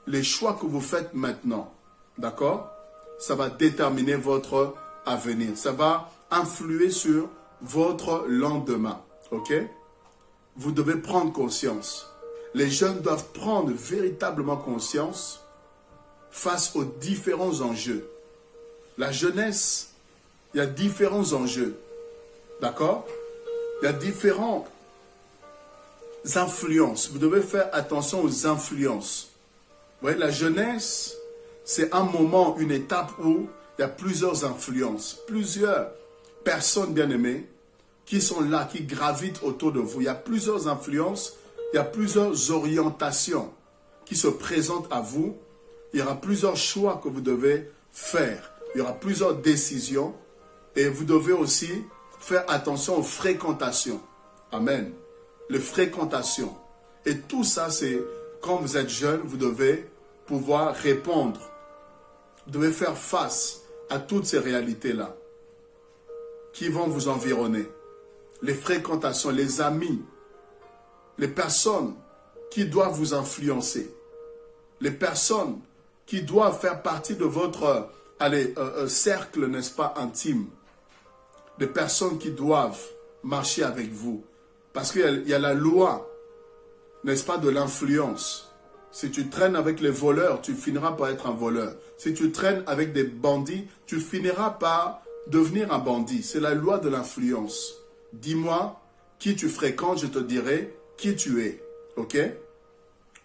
les choix que vous faites maintenant, d'accord? Ça va déterminer votre avenir. Ça va influer sur votre lendemain, ok? Vous devez prendre conscience. Les jeunes doivent prendre véritablement conscience face aux différents enjeux. La jeunesse, il y a différents enjeux, d'accord? Il y a différentes influences. Vous devez faire attention aux influences. Vous voyez, la jeunesse, c'est un moment, une étape où il y a plusieurs influences, plusieurs personnes bien-aimées qui sont là, qui gravitent autour de vous. Il y a plusieurs influences, il y a plusieurs orientations qui se présentent à vous. Il y aura plusieurs choix que vous devez faire. Il y aura plusieurs décisions et vous devez aussi faire attention aux fréquentations. Amen. Les fréquentations. Et tout ça, c'est quand vous êtes jeune, vous devez pouvoir répondre. Vous devez faire face à toutes ces réalités-là qui vont vous environner. Les fréquentations, les amis, les personnes qui doivent vous influencer, les personnes qui doivent faire partie de votre cercle, n'est-ce pas, intime, des personnes qui doivent marcher avec vous. Parce qu'il y a la loi, n'est-ce pas, de l'influence. Si tu traînes avec les voleurs, tu finiras par être un voleur. Si tu traînes avec des bandits, tu finiras par devenir un bandit. C'est la loi de l'influence. Dis-moi qui tu fréquentes, je te dirai qui tu es. Ok?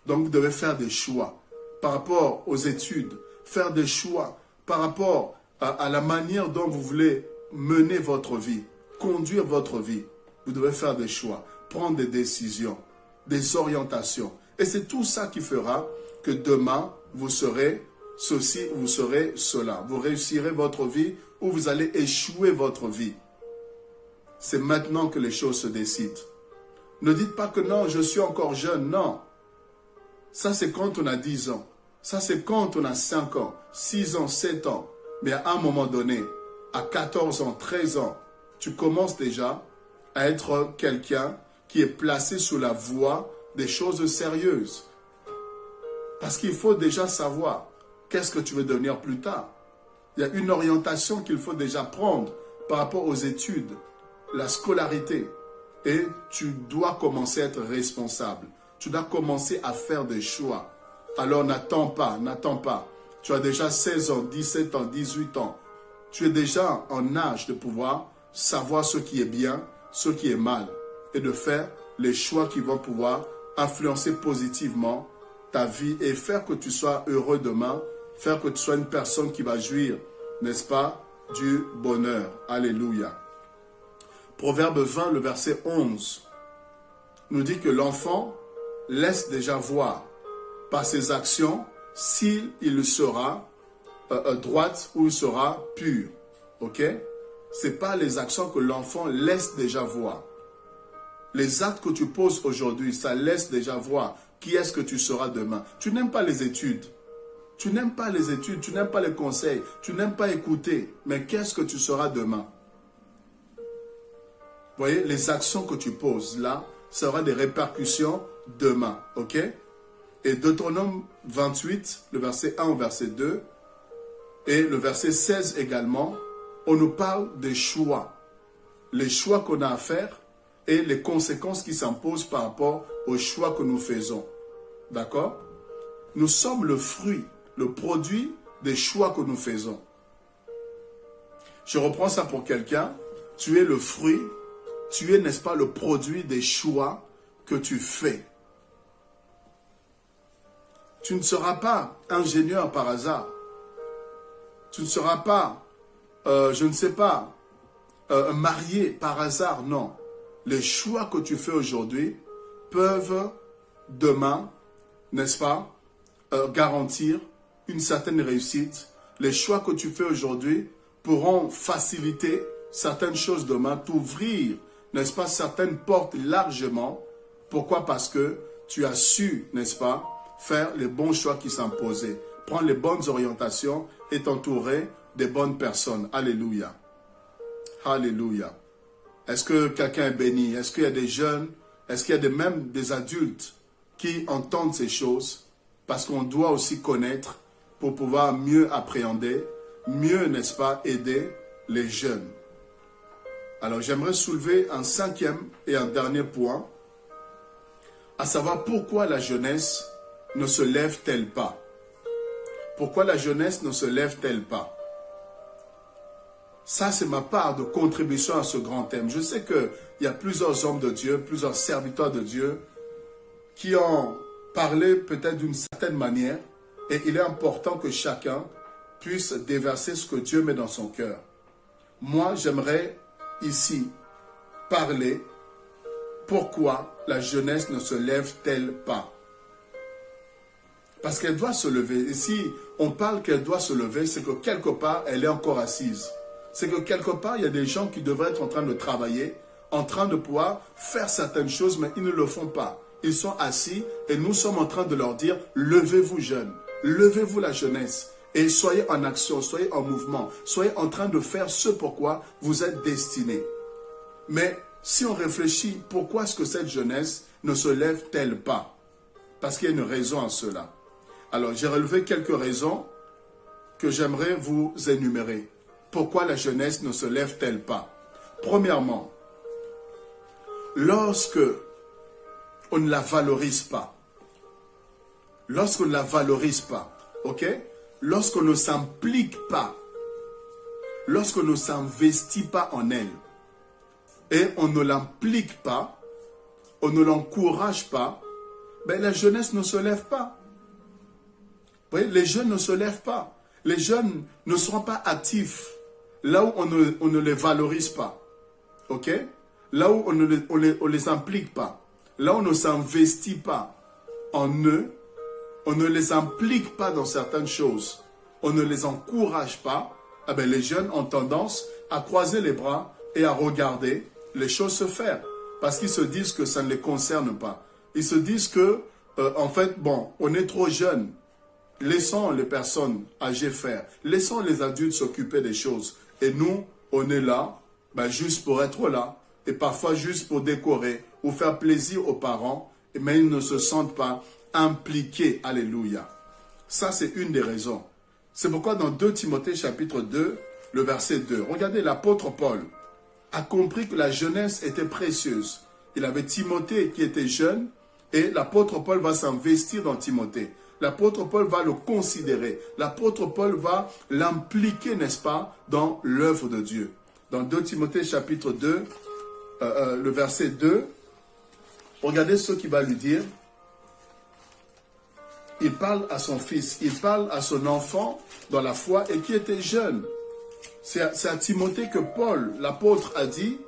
Donc vous devez faire des choix par rapport aux études, faire des choix par rapport à la manière dont vous voulez mener votre vie, conduire votre vie. Vous devez faire des choix, prendre des décisions, des orientations. Et c'est tout ça qui fera que demain, vous serez ceci, vous serez cela. Vous réussirez votre vie ou vous allez échouer votre vie. C'est maintenant que les choses se décident. Ne dites pas que non, je suis encore jeune. Non. Ça, c'est quand on a 10 ans. Ça, c'est quand on a 5 ans, 6 ans, 7 ans. Mais à un moment donné, à 14 ans, 13 ans, tu commences déjà à être quelqu'un qui est placé sous la voie des choses sérieuses. Parce qu'il faut déjà savoir qu'est-ce que tu veux devenir plus tard. Il y a une orientation qu'il faut déjà prendre par rapport aux études, la scolarité. Et tu dois commencer à être responsable. Tu dois commencer à faire des choix. Alors n'attends pas, n'attends pas. Tu as déjà 16 ans, 17 ans, 18 ans. Tu es déjà en âge de pouvoir savoir ce qui est bien, ce qui est mal. Et de faire les choix qui vont pouvoir influencer positivement ta vie et faire que tu sois heureux demain, faire que tu sois une personne qui va jouir, n'est-ce pas, du bonheur. Alléluia. Proverbe 20, le verset 11, nous dit que l'enfant laisse déjà voir par ses actions s'il sera droite ou il sera pur. Ok? Ce n'est pas les actions que l'enfant laisse déjà voir. Les actes que tu poses aujourd'hui, ça laisse déjà voir qui est-ce que tu seras demain. Tu n'aimes pas les études. Tu n'aimes pas les études, tu n'aimes pas les conseils, tu n'aimes pas écouter. Mais qu'est-ce que tu seras demain? Vous voyez, les actions que tu poses là, ça aura des répercussions demain. Ok? Et Deutéronome 28, le verset 1 au verset 2, et le verset 16 également, on nous parle des choix. Les choix qu'on a à faire et les conséquences qui s'imposent par rapport aux choix que nous faisons. D'accord? Nous sommes le fruit, le produit des choix que nous faisons. Je reprends ça pour quelqu'un. Tu es le fruit, tu es, n'est-ce pas, le produit des choix que tu fais. Tu ne seras pas ingénieur par hasard. Tu ne seras pas, je ne sais pas, marié par hasard, non. Les choix que tu fais aujourd'hui peuvent demain, n'est-ce pas, garantir une certaine réussite. Les choix que tu fais aujourd'hui pourront faciliter certaines choses demain, t'ouvrir, n'est-ce pas, certaines portes largement. Pourquoi? Parce que tu as su, n'est-ce pas, faire les bons choix qui s'imposaient, prendre les bonnes orientations et t'entourer des bonnes personnes. Alléluia. Alléluia. Est-ce que quelqu'un est béni? Est-ce qu'il y a des jeunes? Est-ce qu'il y a même des adultes qui entendent ces choses? Parce qu'on doit aussi connaître pour pouvoir mieux appréhender, mieux, n'est-ce pas, aider les jeunes. Alors j'aimerais soulever un cinquième et un dernier point, à savoir pourquoi la jeunesse ne se lève-t-elle pas? Pourquoi la jeunesse ne se lève-t-elle pas? Ça, c'est ma part de contribution à ce grand thème. Je sais qu'il y a plusieurs hommes de Dieu, plusieurs serviteurs de Dieu qui ont parlé peut-être d'une certaine manière et il est important que chacun puisse déverser ce que Dieu met dans son cœur. Moi, j'aimerais ici parler pourquoi la jeunesse ne se lève-t-elle pas? Parce qu'elle doit se lever. Et si on parle qu'elle doit se lever, c'est que quelque part, elle est encore assise. C'est que quelque part, il y a des gens qui devraient être en train de travailler, en train de pouvoir faire certaines choses, mais ils ne le font pas. Ils sont assis et nous sommes en train de leur dire, levez-vous jeunes, levez-vous la jeunesse et soyez en action, soyez en mouvement, soyez en train de faire ce pourquoi vous êtes destinés. Mais si on réfléchit, pourquoi est-ce que cette jeunesse ne se lève-t-elle pas? Parce qu'il y a une raison à cela. Alors, j'ai relevé quelques raisons que j'aimerais vous énumérer. Pourquoi la jeunesse ne se lève-t-elle pas? Premièrement, lorsque on ne la valorise pas, lorsqu'on ne la valorise pas, ok? Lorsqu'on ne s'implique pas, lorsqu'on ne s'investit pas en elle, et on ne l'implique pas, on ne l'encourage pas, ben la jeunesse ne se lève pas. Vous voyez, les jeunes ne se lèvent pas. Les jeunes ne seront pas actifs là où on ne les valorise pas. Ok? Là où on ne les implique pas. Là où on ne s'investit pas en eux, on ne les implique pas dans certaines choses. On ne les encourage pas. Eh bien, les jeunes ont tendance à croiser les bras et à regarder les choses se faire. Parce qu'ils se disent que ça ne les concerne pas. Ils se disent que, en fait, bon, on est trop jeunes. Laissons les personnes âgées faire. Laissons les adultes s'occuper des choses. Et nous, on est là, ben, juste pour être là. Et parfois juste pour décorer ou faire plaisir aux parents. Mais ils ne se sentent pas impliqués. Alléluia. Ça, c'est une des raisons. C'est pourquoi dans 2 Timothée chapitre 2, le verset 2, regardez, l'apôtre Paul a compris que la jeunesse était précieuse. Il avait Timothée qui était jeune et l'apôtre Paul va s'investir dans Timothée. L'apôtre Paul va le considérer. L'apôtre Paul va l'impliquer, n'est-ce pas, dans l'œuvre de Dieu. Dans 2 Timothée chapitre 2, le verset 2, regardez ce qu'il va lui dire. Il parle à son fils, il parle à son enfant dans la foi et qui était jeune. C'est à Timothée que Paul, l'apôtre, a dit,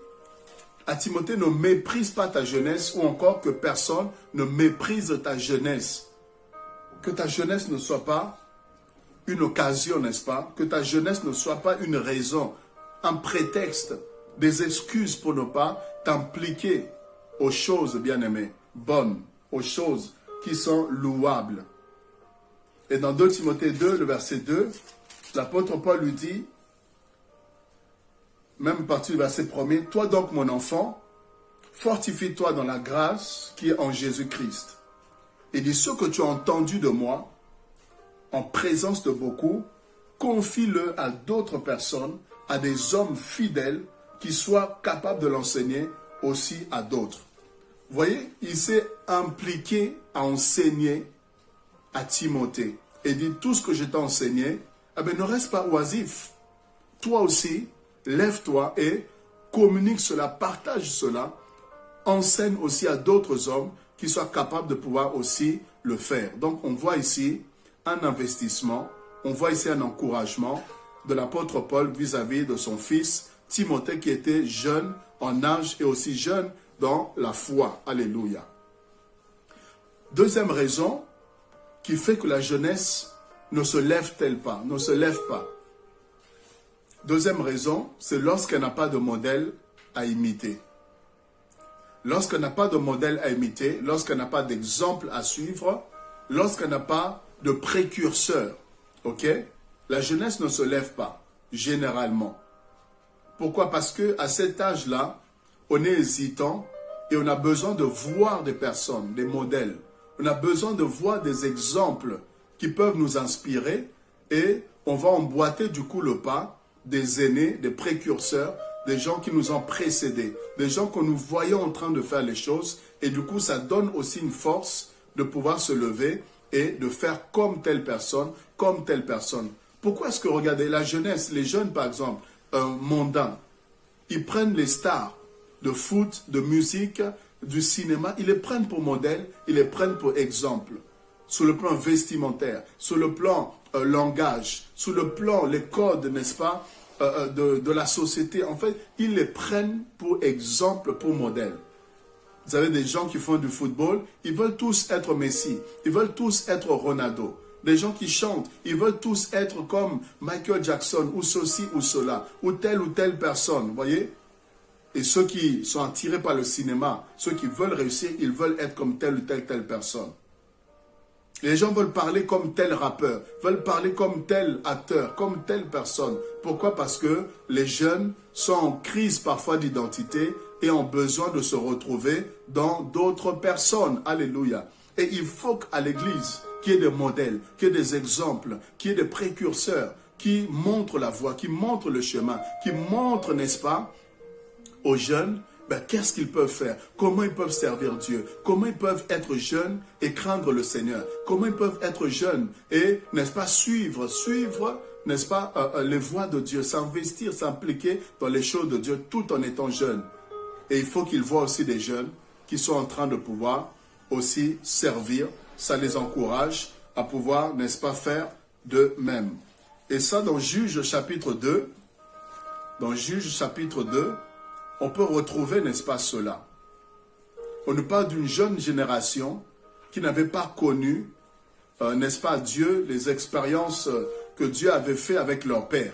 à Timothée, ne méprise pas ta jeunesse ou encore que personne ne méprise ta jeunesse. Que ta jeunesse ne soit pas une occasion, n'est-ce pas? Que ta jeunesse ne soit pas une raison, un prétexte, des excuses pour ne pas t'impliquer aux choses, bien-aimées, bonnes, aux choses qui sont louables. Et dans 2 Timothée 2, le verset 2, l'apôtre Paul lui dit, même partie du verset 1er, « Toi donc, mon enfant, fortifie-toi dans la grâce qui est en Jésus-Christ. Il dit, ce que tu as entendu de moi, en présence de beaucoup, confie-le à d'autres personnes, à des hommes fidèles qui soient capables de l'enseigner aussi à d'autres. » Vous voyez, il s'est impliqué à enseigner à Timothée. Et dit, tout ce que je t'ai enseigné, eh bien, ne reste pas oisif. Toi aussi, lève-toi et communique cela, partage cela, enseigne aussi à d'autres hommes qui soient capables de pouvoir aussi le faire. Donc on voit ici un investissement, on voit ici un encouragement de l'apôtre Paul vis-à-vis de son fils Timothée qui était jeune en âge et aussi jeune dans la foi. Alléluia. Deuxième raison qui fait que la jeunesse ne se lève-t-elle pas, ne se lève pas. Deuxième raison, c'est lorsqu'elle n'a pas de modèle à imiter. Lorsqu'elle n'a pas de modèle à imiter, lorsqu'elle n'a pas d'exemple à suivre, lorsqu'elle n'a pas de précurseur, ok? La jeunesse ne se lève pas, généralement. Pourquoi? Parce qu'à cet âge-là, on est hésitant et on a besoin de voir des personnes, des modèles. On a besoin de voir des exemples qui peuvent nous inspirer et on va emboîter du coup le pas des aînés, des précurseurs, des gens qui nous ont précédés, des gens que nous voyons en train de faire les choses et du coup ça donne aussi une force de pouvoir se lever et de faire comme telle personne, comme telle personne. Pourquoi est-ce que, regardez, la jeunesse, les jeunes par exemple, mondains, ils prennent les stars de foot, de musique, du cinéma, ils les prennent pour modèle, ils les prennent pour exemple. Sur le plan vestimentaire, sur le plan langage, sur le plan, les codes, n'est-ce pas, de la société. En fait, ils les prennent pour exemple, pour modèle. Vous avez des gens qui font du football, ils veulent tous être Messi, ils veulent tous être Ronaldo. Des gens qui chantent, ils veulent tous être comme Michael Jackson, ou ceci ou cela, ou telle personne, vous voyez? Et ceux qui sont attirés par le cinéma, ceux qui veulent réussir, ils veulent être comme telle ou telle personne. Les gens veulent parler comme tel rappeur, veulent parler comme tel acteur, comme telle personne. Pourquoi? Parce que les jeunes sont en crise parfois d'identité et ont besoin de se retrouver dans d'autres personnes. Alléluia. Et il faut qu'à l'église, qu'il y ait des modèles, qu'il y ait des exemples, qu'il y ait des précurseurs qui montrent la voie, qui montrent le chemin, qui montrent, n'est-ce pas, aux jeunes, qu'est-ce qu'ils peuvent faire, comment ils peuvent servir Dieu, comment ils peuvent être jeunes et craindre le Seigneur, comment ils peuvent être jeunes et, n'est-ce pas, suivre, n'est-ce pas, les voies de Dieu, s'investir, s'impliquer dans les choses de Dieu tout en étant jeunes. Et il faut qu'ils voient aussi des jeunes qui sont en train de pouvoir aussi servir, ça les encourage à pouvoir, n'est-ce pas, faire de même. Et ça, dans Juge chapitre 2, on peut retrouver, n'est-ce pas, cela. On nous parle d'une jeune génération qui n'avait pas connu, n'est-ce pas, Dieu, les expériences que Dieu avait fait avec leur père.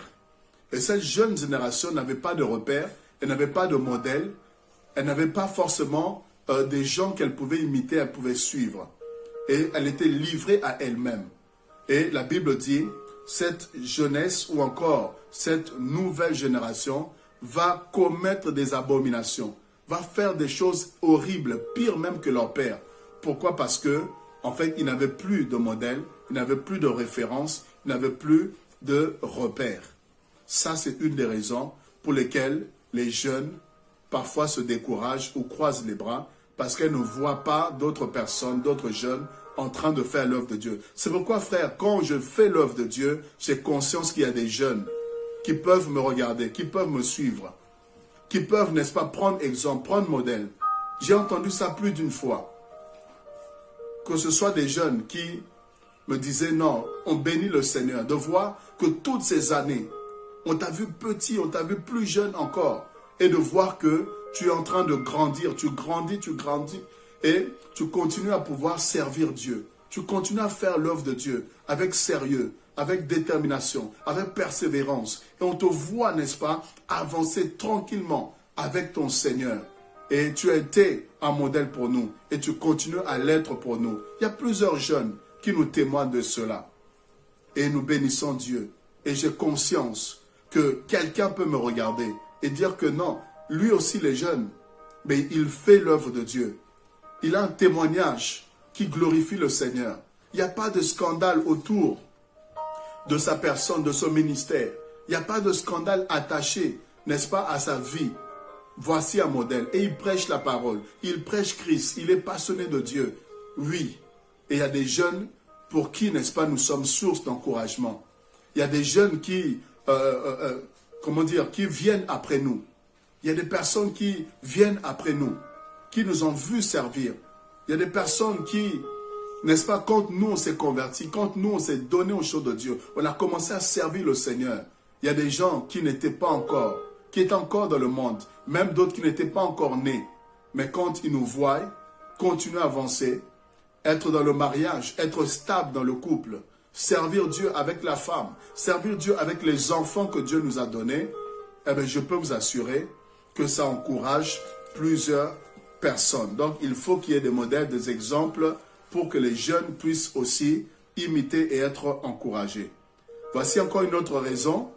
Et cette jeune génération n'avait pas de repères, elle n'avait pas de modèle, elle n'avait pas forcément des gens qu'elle pouvait imiter, elle pouvait suivre. Et elle était livrée à elle-même. Et la Bible dit, cette jeunesse ou encore cette nouvelle génération va commettre des abominations, va faire des choses horribles, pire même que leur père. Pourquoi? Parce que, en fait, ils n'avaient plus de modèle, ils n'avaient plus de référence, ils n'avaient plus de repères. Ça, c'est une des raisons pour lesquelles les jeunes parfois se découragent ou croisent les bras parce qu'elles ne voient pas d'autres personnes, d'autres jeunes en train de faire l'œuvre de Dieu. C'est pourquoi, frère, quand je fais l'œuvre de Dieu, j'ai conscience qu'il y a des jeunes qui peuvent me regarder, qui peuvent me suivre, qui peuvent, n'est-ce pas, prendre exemple, prendre modèle. J'ai entendu ça plus d'une fois. Que ce soit des jeunes qui me disaient, non, on bénit le Seigneur, de voir que toutes ces années, on t'a vu petit, on t'a vu plus jeune encore, et de voir que tu es en train de grandir, tu grandis, et tu continues à pouvoir servir Dieu. Tu continues à faire l'œuvre de Dieu avec sérieux, avec détermination, avec persévérance. Et on te voit, n'est-ce pas, avancer tranquillement avec ton Seigneur. Et tu as été un modèle pour nous. Et tu continues à l'être pour nous. Il y a plusieurs jeunes qui nous témoignent de cela. Et nous bénissons Dieu. Et j'ai conscience que quelqu'un peut me regarder et dire que non, lui aussi les jeunes, mais il fait l'œuvre de Dieu. Il a un témoignage qui glorifie le Seigneur. Il n'y a pas de scandale autour de sa personne, de son ministère. Il n'y a pas de scandale attaché, n'est-ce pas, à sa vie. Voici un modèle. Et il prêche la parole. Il prêche Christ. Il est passionné de Dieu. Oui. Et il y a des jeunes pour qui, n'est-ce pas, nous sommes source d'encouragement. Il y a des jeunes qui, qui viennent après nous. Il y a des personnes qui viennent après nous, qui nous ont vus servir. Il y a des personnes qui N'est-ce pas, quand nous on s'est convertis, quand nous on s'est donné aux choses de Dieu, on a commencé à servir le Seigneur. Il y a des gens qui n'étaient pas encore, qui étaient encore dans le monde, même d'autres qui n'étaient pas encore nés. Mais quand ils nous voient, continuer à avancer, être dans le mariage, être stable dans le couple, servir Dieu avec la femme, servir Dieu avec les enfants que Dieu nous a donnés, eh bien, je peux vous assurer que ça encourage plusieurs personnes. Donc, il faut qu'il y ait des modèles, des exemples pour que les jeunes puissent aussi imiter et être encouragés. Voici encore une autre raison,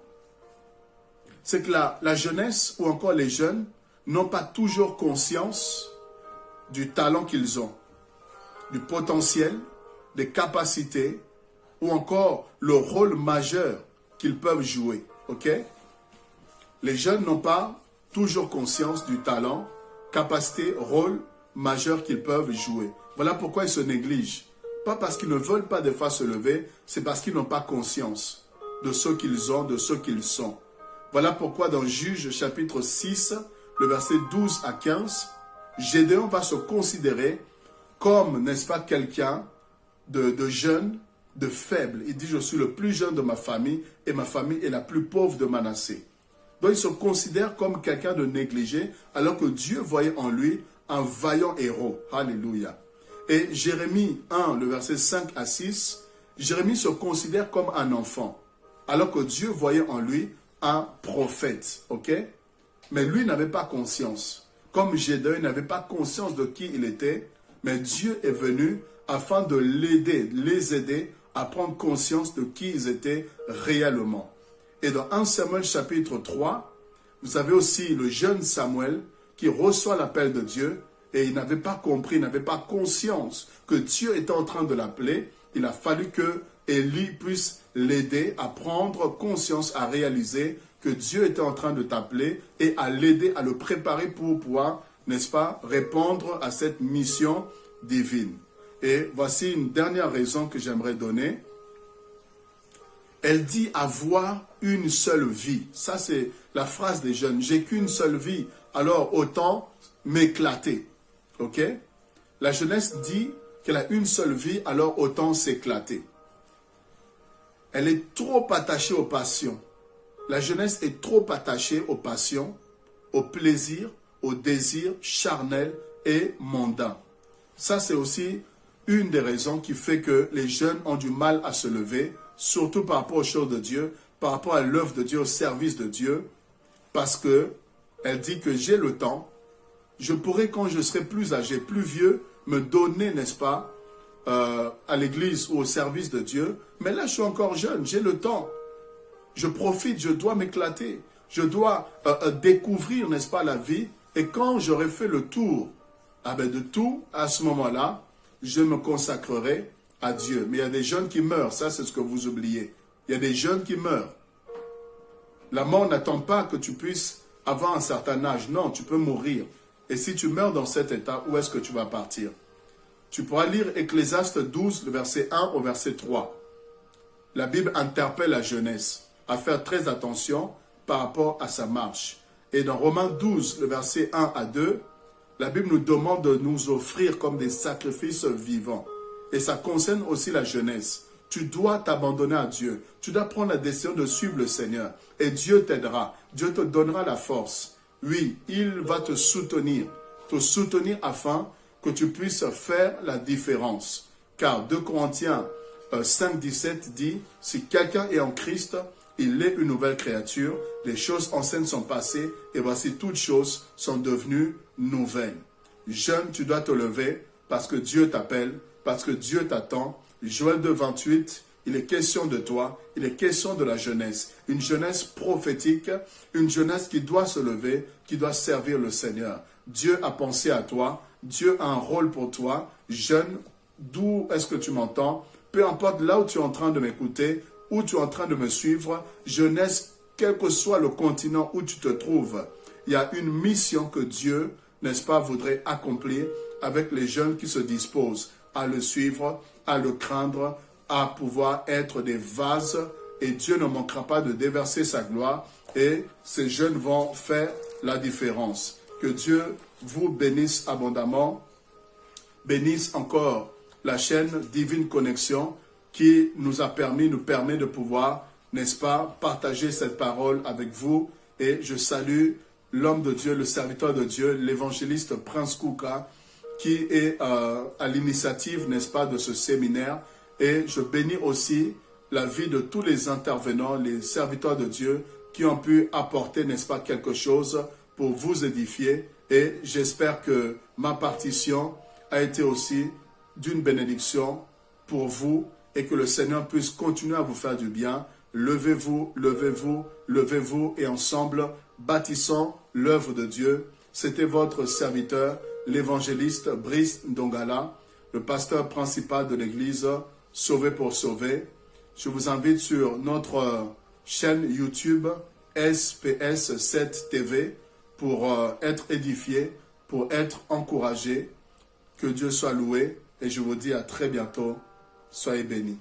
c'est que la jeunesse ou encore les jeunes n'ont pas toujours conscience du talent qu'ils ont, du potentiel, des capacités ou encore le rôle majeur qu'ils peuvent jouer. Ok? Les jeunes n'ont pas toujours conscience du talent, capacité, rôle majeur qu'ils peuvent jouer. Voilà pourquoi ils se négligent. Pas parce qu'ils ne veulent pas des fois se lever, c'est parce qu'ils n'ont pas conscience de ce qu'ils ont, de ce qu'ils sont. Voilà pourquoi dans Juges chapitre 6, le verset 12 à 15, Gédéon va se considérer comme, n'est-ce pas, quelqu'un de jeune, de faible. Il dit, je suis le plus jeune de ma famille et ma famille est la plus pauvre de Manassé. Donc il se considère comme quelqu'un de négligé alors que Dieu voyait en lui un vaillant héros. Alléluia. Et Jérémie 1, le verset 5 à 6, Jérémie se considère comme un enfant alors que Dieu voyait en lui un prophète. Ok? Mais lui n'avait pas conscience. Comme Gédéon n'avait pas conscience de qui il était, mais Dieu est venu afin de l'aider, les aider à prendre conscience de qui ils étaient réellement. Et dans 1 Samuel chapitre 3, vous avez aussi le jeune Samuel qui reçoit l'appel de Dieu et il n'avait pas compris, il n'avait pas conscience que Dieu était en train de l'appeler. Il a fallu que Élie puisse l'aider à prendre conscience, à réaliser que Dieu était en train de t'appeler et à l'aider, à le préparer pour pouvoir, n'est-ce pas, répondre à cette mission divine. Et voici une dernière raison que j'aimerais donner. Elle dit avoir une seule vie. Ça, c'est la phrase des jeunes. J'ai qu'une seule vie, alors autant m'éclater. Ok? La jeunesse dit qu'elle a une seule vie, alors autant s'éclater. Elle est trop attachée aux passions. La jeunesse est trop attachée aux passions, aux plaisirs, aux désirs charnels et mondains. Ça, c'est aussi une des raisons qui fait que les jeunes ont du mal à se lever, surtout par rapport aux choses de Dieu, par rapport à l'œuvre de Dieu, au service de Dieu, parce que elle dit que j'ai le temps, je pourrai quand je serai plus âgé, plus vieux, me donner, n'est-ce pas, à l'église ou au service de Dieu, mais là je suis encore jeune, j'ai le temps, je profite, je dois m'éclater, je dois découvrir, n'est-ce pas, la vie, et quand j'aurai fait le tour de tout, à ce moment-là, je me consacrerai à Dieu. Mais il y a des jeunes qui meurent, ça c'est ce que vous oubliez. Il y a des jeunes qui meurent. La mort n'attend pas que tu puisses avoir un certain âge. Non, tu peux mourir. Et si tu meurs dans cet état, où est-ce que tu vas partir? Tu pourras lire Ecclésiaste 12, le verset 1 au verset 3. La Bible interpelle la jeunesse à faire très attention par rapport à sa marche. Et dans Romains 12, le verset 1 à 2, la Bible nous demande de nous offrir comme des sacrifices vivants. Et ça concerne aussi la jeunesse. Tu dois t'abandonner à Dieu. Tu dois prendre la décision de suivre le Seigneur. Et Dieu t'aidera. Dieu te donnera la force. Oui, il va te soutenir afin que tu puisses faire la différence. Car 2 Corinthiens 5, 17 dit, si quelqu'un est en Christ, il est une nouvelle créature. Les choses anciennes sont passées et voici toutes choses sont devenues nouvelles. Jeune, tu dois te lever parce que Dieu t'appelle, parce que Dieu t'attend. Joël 2, 28, il est question de toi, il est question de la jeunesse. Une jeunesse prophétique, une jeunesse qui doit se lever, qui doit servir le Seigneur. Dieu a pensé à toi, Dieu a un rôle pour toi. Jeune, d'où est-ce que tu m'entends? Peu importe là où tu es en train de m'écouter, où tu es en train de me suivre, jeunesse, quel que soit le continent où tu te trouves, il y a une mission que Dieu, n'est-ce pas, voudrait accomplir avec les jeunes qui se disposent à le suivre, à le craindre, à pouvoir être des vases. Et Dieu ne manquera pas de déverser sa gloire et ces jeunes vont faire la différence. Que Dieu vous bénisse abondamment, bénisse encore la chaîne Divine Connexion qui nous permet de pouvoir, n'est-ce pas, partager cette parole avec vous. Et je salue l'homme de Dieu, le serviteur de Dieu, l'évangéliste Prince Kouka, qui est à l'initiative, n'est-ce pas, de ce séminaire. Et je bénis aussi la vie de tous les intervenants, les serviteurs de Dieu, qui ont pu apporter, n'est-ce pas, quelque chose pour vous édifier. Et j'espère que ma partition a été aussi d'une bénédiction pour vous et que le Seigneur puisse continuer à vous faire du bien. Levez-vous, levez-vous, levez-vous et ensemble, bâtissons l'œuvre de Dieu. C'était votre serviteur, l'évangéliste Brice Ndongala, le pasteur principal de l'église Sauvé pour Sauver. Je vous invite sur notre chaîne YouTube SPS 7 TV pour être édifié, pour être encouragé. Que Dieu soit loué et je vous dis à très bientôt. Soyez bénis.